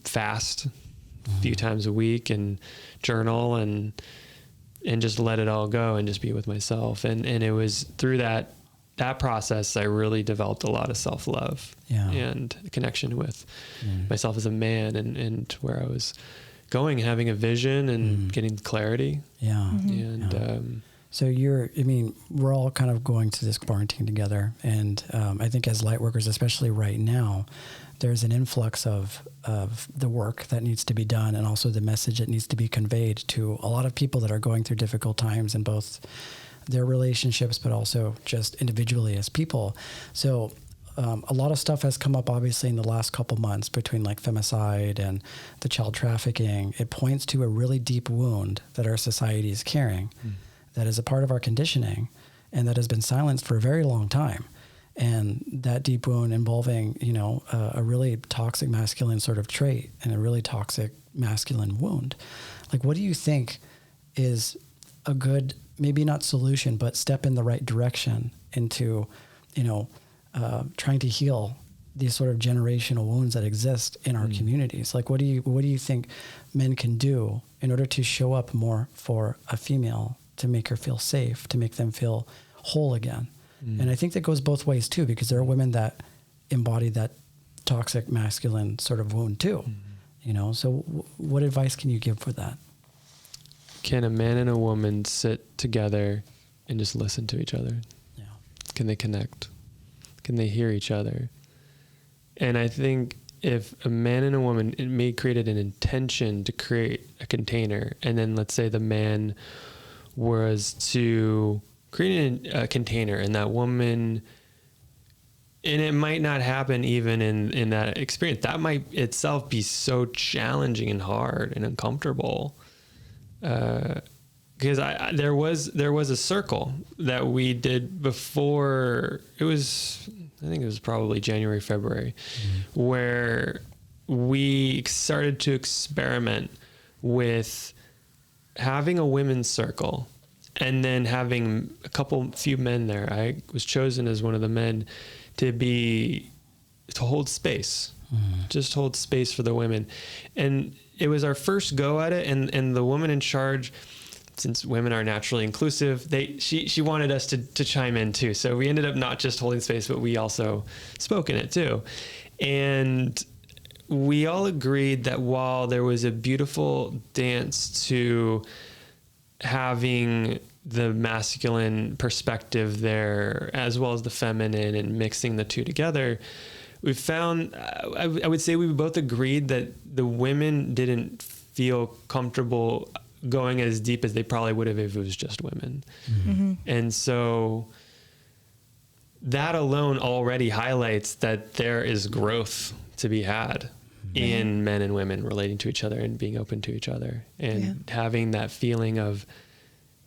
fast a few times a week and journal and just let it all go and just be with myself. And it was through that process, I really developed a lot of self-love and connection with myself as a man and where I was going, having a vision and getting clarity. So we're all kind of going to this quarantine together. And I think as light workers, especially right now, there's an influx of the work that needs to be done and also the message that needs to be conveyed to a lot of people that are going through difficult times in both their relationships, but also just individually as people. So a lot of stuff has come up, obviously, in the last couple months between like femicide and the child trafficking. It points to a really deep wound that our society is carrying, that is a part of our conditioning, and that has been silenced for a very long time. And that deep wound involving, a really toxic masculine sort of trait and a really toxic masculine wound. Like, what do you think is a good, maybe not solution, but step in the right direction into, trying to heal these sort of generational wounds that exist in our communities? Like, what do you think men can do in order to show up more for a female, to make her feel safe, to make them feel whole again? And I think that goes both ways too, because there are women that embody that toxic masculine sort of wound too, So what advice can you give for that? Can a man and a woman sit together and just listen to each other? Yeah. Can they connect? Can they hear each other? And I think if a man and a woman, it may create an intention to create a container, and then let's say the man was to create a container, and that woman, and it might not happen even in that experience. That might itself be so challenging and hard and uncomfortable. Because there was a circle that we did before. I think it was probably January, February, where we started to experiment with having a women's circle and then having few men there, I was chosen as one of the men to hold space, just hold space for the women. And it was our first go at it. And the woman in charge, since women are naturally inclusive, she wanted us to chime in too. So we ended up not just holding space, but we also spoke in it too. And we all agreed that while there was a beautiful dance to having the masculine perspective there, as well as the feminine, and mixing the two together, we found, I would say we both agreed that the women didn't feel comfortable going as deep as they probably would have if it was just women. Mm-hmm. And so that alone already highlights that there is growth to be had in men and women relating to each other and being open to each other, and having that feeling of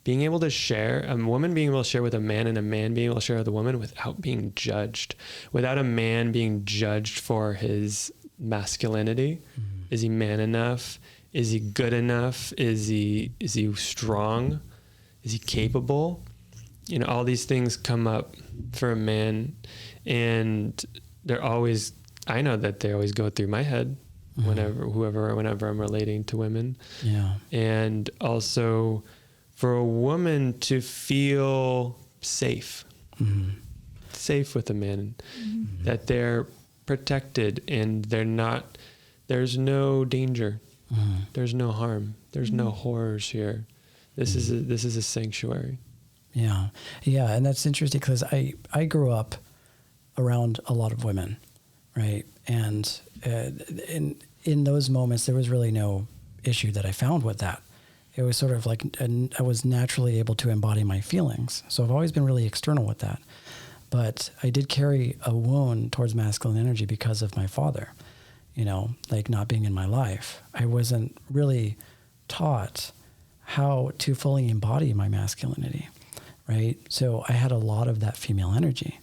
being able to share, a woman being able to share with a man, and a man being able to share with a woman without being judged, without a man being judged for his masculinity. Is he man enough? Is he good enough? Is he strong? Is he capable? You know, all these things come up for a man, and I know that they always go through my head whenever I'm relating to women. Yeah. And also for a woman to feel safe, safe with a man, that they're protected and there's no danger. There's no harm. There's no horrors here. This is a sanctuary. Yeah. Yeah. And that's interesting because I grew up around a lot of women. Right. And in those moments, there was really no issue that I found with that. It was sort of like I was naturally able to embody my feelings. So I've always been really external with that. But I did carry a wound towards masculine energy because of my father, like not being in my life. I wasn't really taught how to fully embody my masculinity. Right. So I had a lot of that female energy.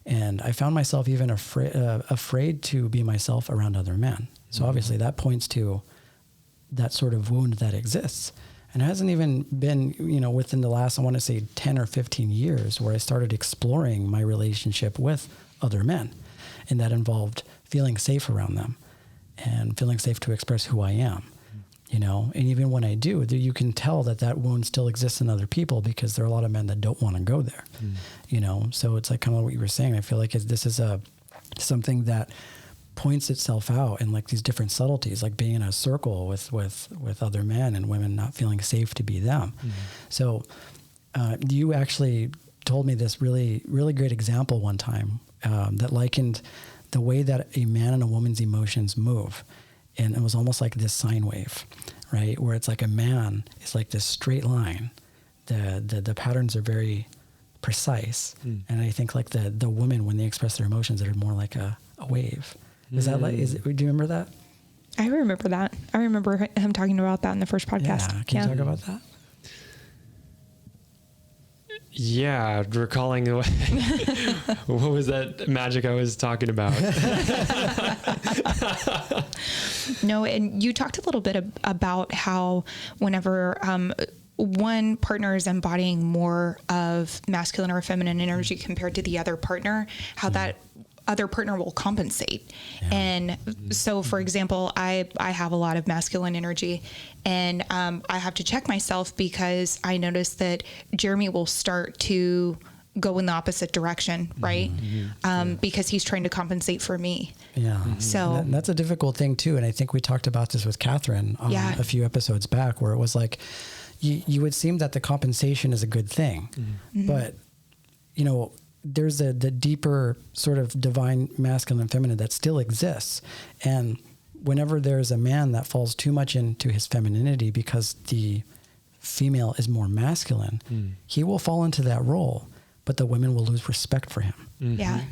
And I found myself even afraid to be myself around other men. So obviously that points to that sort of wound that exists. And it hasn't even been, within the last, I want to say 10 or 15 years where I started exploring my relationship with other men. And that involved feeling safe around them and feeling safe to express who I am. And even when I do, you can tell that wound still exists in other people because there are a lot of men that don't want to go there, So it's like kind of what you were saying. I feel like this is something that points itself out in like these different subtleties, like being in a circle with other men and women not feeling safe to be them. So you actually told me this really, really great example one time that likened the way that a man and a woman's emotions move. And it was almost like this sine wave, right? Where it's like a man is like this straight line. The patterns are very precise. And I think like the women, when they express their emotions, they're more like a wave. Is that do you remember that? I remember that. I remember him talking about that in the first podcast. Yeah. Can you talk about that? Yeah, recalling what was that magic I was talking about? No, and you talked a little bit about how whenever one partner is embodying more of masculine or feminine energy compared to the other partner, how that other partner will compensate. Yeah. And so, for example, I have a lot of masculine energy, and I have to check myself because I notice that Jeremy will start to go in the opposite direction, right? Because he's trying to compensate for me. Yeah. So that's a difficult thing too. And I think we talked about this with Catherine a few episodes back, where it was like, you would seem that the compensation is a good thing, but there's the deeper sort of divine masculine and feminine that still exists. And whenever there's a man that falls too much into his femininity because the female is more masculine, he will fall into that role, but the women will lose respect for him.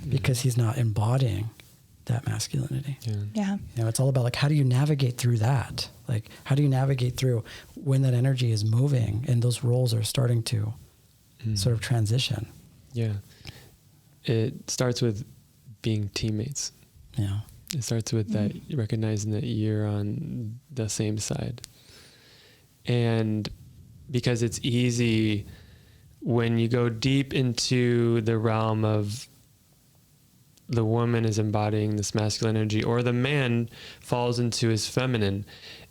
Because he's not embodying that masculinity. Yeah. It's all about like, how do you navigate through that? Like, how do you navigate through when that energy is moving and those roles are starting to sort of transition? Yeah. It starts with being teammates. Yeah. It starts with that, recognizing that you're on the same side. And because it's easy when you go deep into the realm of the woman is embodying this masculine energy, or the man falls into his feminine,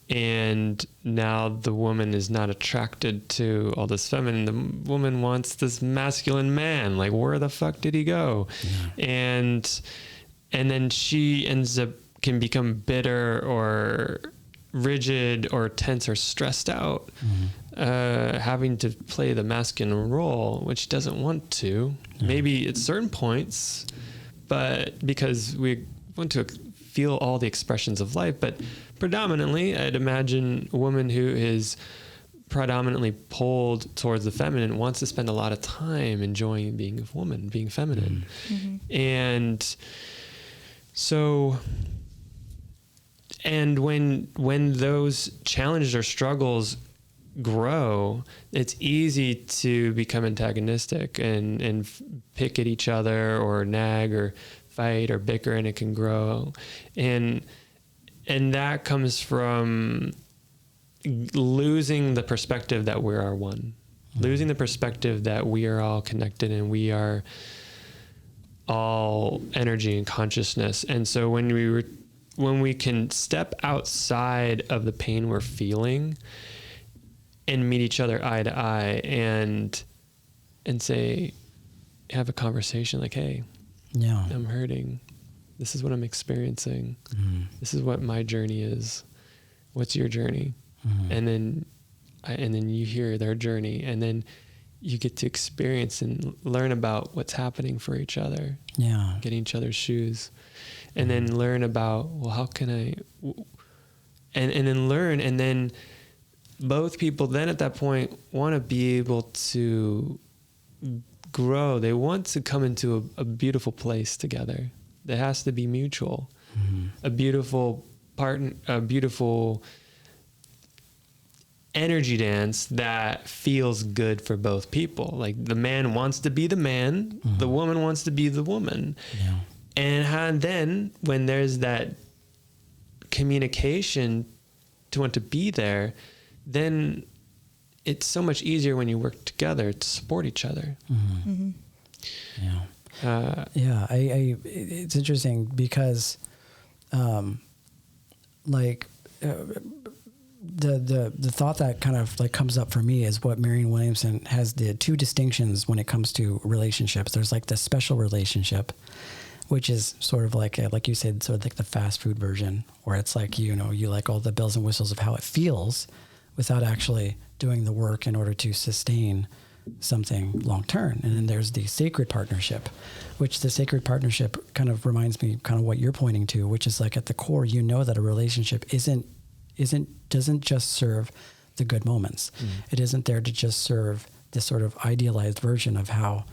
and now the woman is not attracted to all this feminine. The woman wants this masculine man. Like, where the fuck did he go? Yeah. And then she can become bitter or rigid or tense or stressed out, having to play the masculine role, which doesn't want to. Yeah. Maybe at certain points, but because we want to feel all the expressions of life, but predominantly, I'd imagine a woman who is predominantly pulled towards the feminine wants to spend a lot of time enjoying being a woman, being feminine. Mm-hmm. And so, and when those challenges or struggles grow, it's easy to become antagonistic and pick at each other or nag or fight or bicker, and it can grow. And that comes from losing the perspective that we are one, losing the perspective that we are all connected and we are all energy and consciousness. And so when we can step outside of the pain we're feeling and meet each other eye to eye and say, have a conversation like, hey, yeah, I'm hurting. This is what I'm experiencing. Mm-hmm. This is what my journey is. What's your journey? Mm-hmm. And then you hear their journey, and then you get to experience and learn about what's happening for each other. Yeah. Get in each other's shoes. And then learn about, well, how can I, and then learn, and then both people then at that point want to be able to grow. They want to come into a beautiful place together. There has to be mutual, a beautiful energy dance that feels good for both people. Like the man wants to be the man, the woman wants to be the woman. Yeah. And then when there's that communication to want to be there, then it's so much easier when you work together to support each other. Mm-hmm. Mm-hmm. Yeah. It's interesting because, the thought that kind of like comes up for me is what Marianne Williamson has the two distinctions when it comes to relationships. There's like the special relationship, which is sort of like you said, sort of like the fast food version, where it's like, you like all the bells and whistles of how it feels without actually doing the work in order to sustain something long term. And then there's the sacred partnership, which the sacred partnership kind of reminds me kind of what you're pointing to, which is like at the core, that a relationship doesn't just serve the good moments. Mm. It isn't there to just serve this sort of idealized version of how,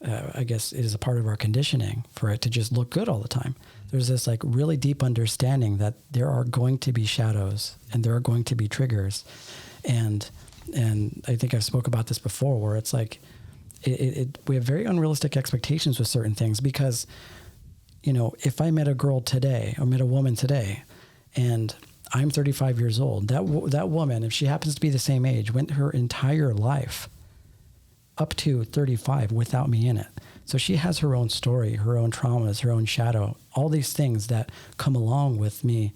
I guess it is a part of our conditioning for it to just look good all the time. There's this like really deep understanding that there are going to be shadows and there are going to be triggers. And I think I've spoke about this before, where it's like, we have very unrealistic expectations with certain things because, if I met a girl today or met a woman today and I'm 35 years old, that woman, if she happens to be the same age, went her entire life up to 35 without me in it. So she has her own story, her own traumas, her own shadow, all these things that come along with me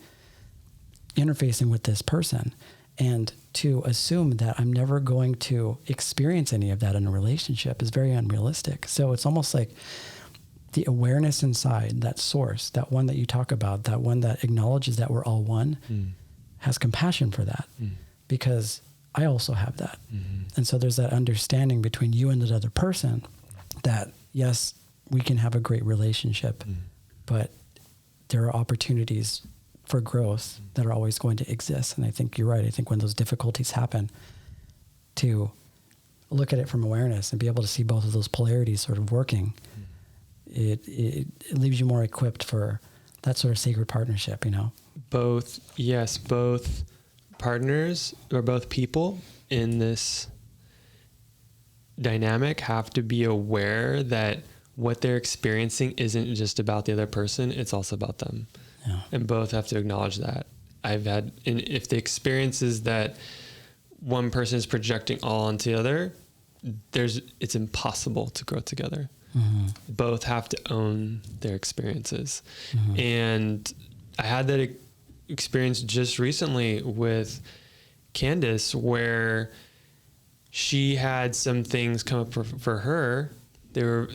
interfacing with this person. And to assume that I'm never going to experience any of that in a relationship is very unrealistic. So it's almost like the awareness inside, that source, that one that you talk about, that one that acknowledges that we're all one, has compassion for that because I also have that. Mm-hmm. And so there's that understanding between you and that other person that, yes, we can have a great relationship, but there are opportunities for growth that are always going to exist. And I think you're right. I think when those difficulties happen, to look at it from awareness and be able to see both of those polarities sort of working, it leaves you more equipped for that sort of sacred partnership, Both partners or both people in this dynamic have to be aware that what they're experiencing isn't just about the other person, it's also about them. Yeah. And both have to acknowledge that. If the experience is that one person is projecting all onto the other, it's impossible to grow together. Both have to own their experiences. And I had that experience just recently with Candace, where she had some things come up for her. They were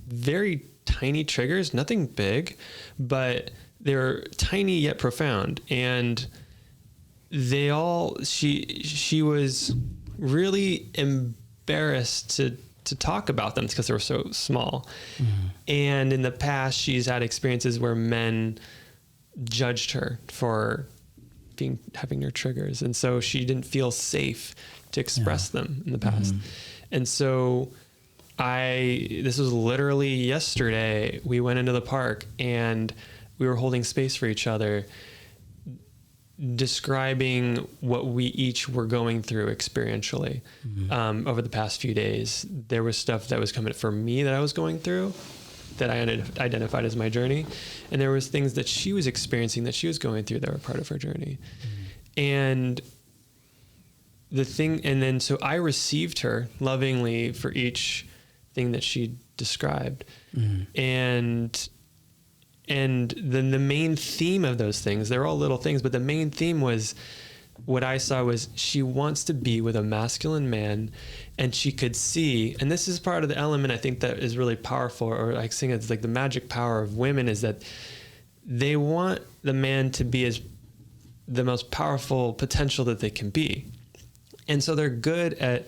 very tiny triggers, nothing big, but they were tiny yet profound. And she was really embarrassed to talk about them because they were so small. And in the past, she's had experiences where men judged her for having her triggers. And so she didn't feel safe to express them in the past. And so this was literally yesterday, we went into the park and we were holding space for each other, describing what we each were going through experientially over the past few days. There was stuff that was coming for me that I was going through that I identified as my journey. And there was things that she was experiencing that she was going through that were part of her journey. And so I received her lovingly for each thing that she described. And then the main theme of those things, they're all little things, but the main theme was, what I saw was, she wants to be with a masculine man, and she could see, and this is part of the element I think that is really powerful, or I think it's like the magic power of women, is that they want the man to be as the most powerful potential that they can be. And so they're good at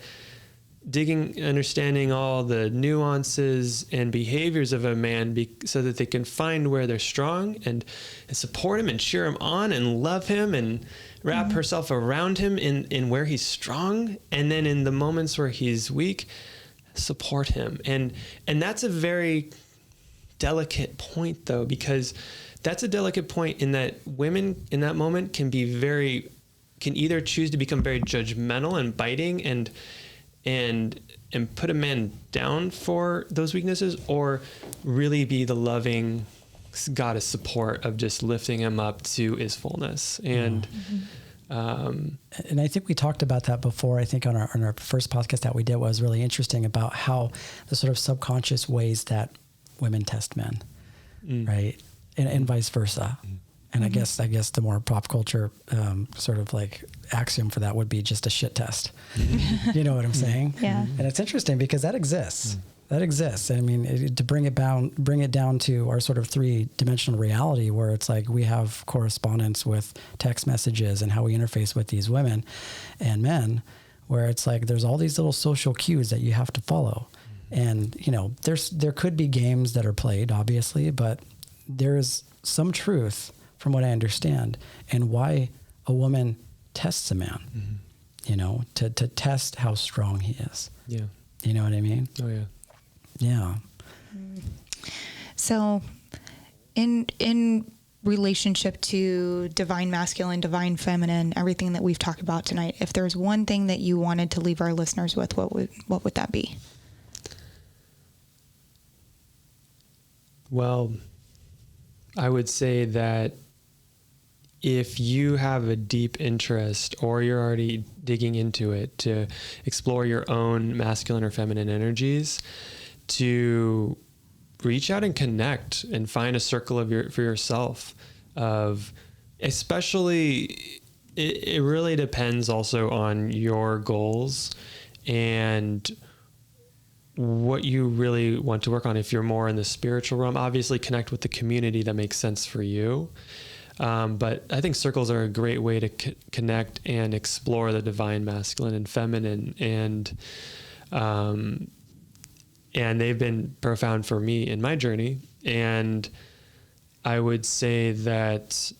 understanding all the nuances and behaviors of a man so that they can find where they're strong and support him and cheer him on and love him and wrap herself around him in where he's strong. And then in the moments where he's weak, support him. And that's a very delicate point, though, because that's a delicate point in that women in that moment can either choose to become very judgmental and biting and put a man down for those weaknesses, or really be the loving goddess support of just lifting him up to his fullness. And and I think we talked about that before. I think on our first podcast that we did was really interesting about how the sort of subconscious ways that women test men, right? And vice versa. And I guess the more pop culture sort of like axiom for that would be just a shit test. You know what I'm saying? Yeah. And it's interesting because that exists. That exists. I mean, to bring it down to our sort of 3-dimensional reality, where it's like we have correspondence with text messages and how we interface with these women and men, where it's like there's all these little social cues that you have to follow. And, you know, there could be games that are played, obviously, but there is some truth, from what I understand, and why a woman tests a man, you know, to test how strong he is. Yeah. You know what I mean? Oh, yeah. Yeah. So in relationship to divine masculine, divine feminine, everything that we've talked about tonight, if there's one thing that you wanted to leave our listeners with, what would that be? Well, I would say that if you have a deep interest, or you're already digging into it, to explore your own masculine or feminine energies, to reach out and connect and find a circle for yourself of, especially, it really depends also on your goals and what you really want to work on. If you're more in the spiritual realm, obviously connect with the community that makes sense for you. But I think circles are a great way to connect and explore the divine masculine and feminine. And they've been profound for me in my journey. And I would say that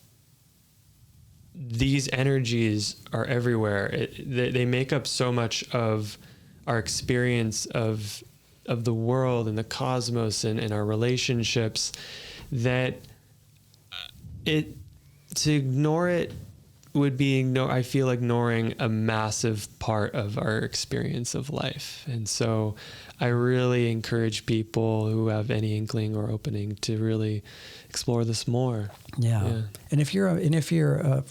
these energies are everywhere. They make up so much of our experience of the world and the cosmos and our relationships, that to ignore it would be, I feel, ignoring a massive part of our experience of life. And so I really encourage people who have any inkling or opening to really explore this more. Yeah. And if you're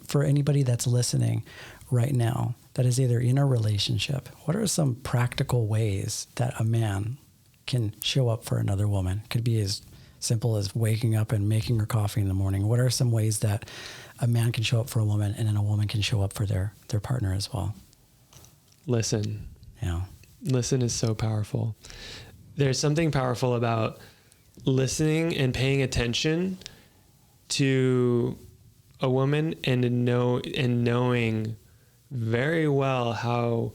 for anybody that's listening, right now that is either in a relationship, what are some practical ways that a man can show up for another woman? Could be as simple as waking up and making her coffee in the morning. What are some ways that a man can show up for a woman and then a woman can show up for their partner as well? Listen. Yeah. Listen is so powerful. There's something powerful about listening and paying attention to a woman and knowing very well how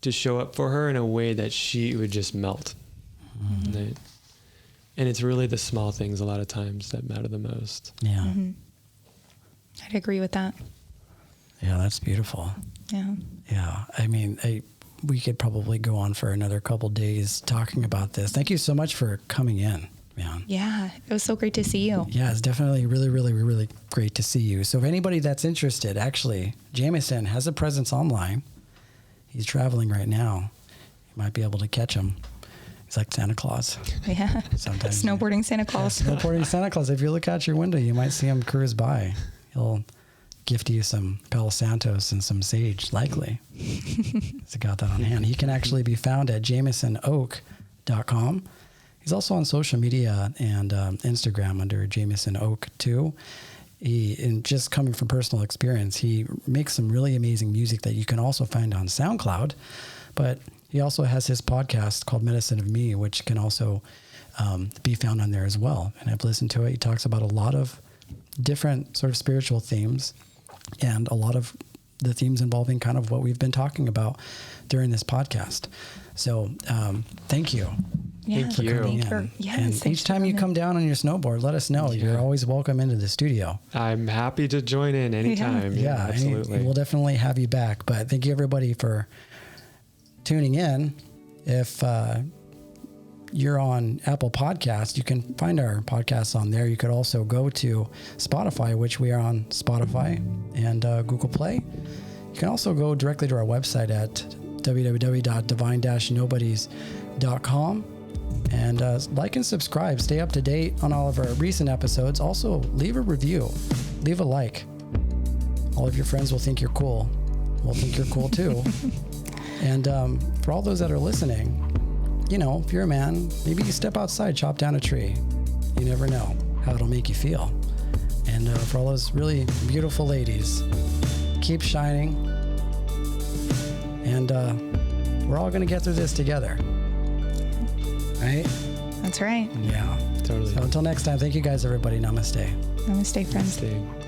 to show up for her in a way that she would just melt. Mm-hmm. Right? And it's really the small things a lot of times that matter the most. Yeah. Mm-hmm. I'd agree with that. Yeah, that's beautiful. Yeah. Yeah. I mean, we could probably go on for another couple days talking about this. Thank you so much for coming in, man. Yeah. It was so great to see you. Yeah, it's definitely really, really, really great to see you. So if anybody that's interested, actually, Jameson has a presence online. He's traveling right now. You might be able to catch him. He's like Santa Claus. Yeah. Sometimes Snowboarding Santa Claus. Yeah, snowboarding Santa Claus. If you look out your window, you might see him cruise by. He'll gift you some Palo Santos and some sage, likely. He's got that on hand. He can actually be found at jamesonoak.com. He's also on social media and Instagram under Jameson Oak too. And just coming from personal experience, he makes some really amazing music that you can also find on SoundCloud. But he also has his podcast called Medicine of Me, which can also be found on there as well. And I've listened to it. He talks about a lot of different sort of spiritual themes and a lot of the themes involving kind of what we've been talking about during this podcast. So thank you. Yeah, thank you. And each time you come down on your snowboard, let us know. You're always welcome into the studio. I'm happy to join in anytime. Yeah, absolutely. We'll definitely have you back. But thank you everybody for tuning in. If you're on Apple Podcasts, you can find our podcasts on there. You could also go to Spotify, which we are on Spotify and Google Play. You can also go directly to our website at www.divine.nobodies.com and like and subscribe. Stay up to date on all of our recent episodes. Also, leave a review, leave a like. All of your friends will think you're cool. We'll think you're cool too. And for all those that are listening, you know, if you're a man, maybe you step outside, chop down a tree. You never know how it'll make you feel. And for all those really beautiful ladies, keep shining. And we're all going to get through this together. Right? That's right. Yeah. Totally. So until next time, thank you guys, everybody. Namaste. Namaste, friends. Namaste.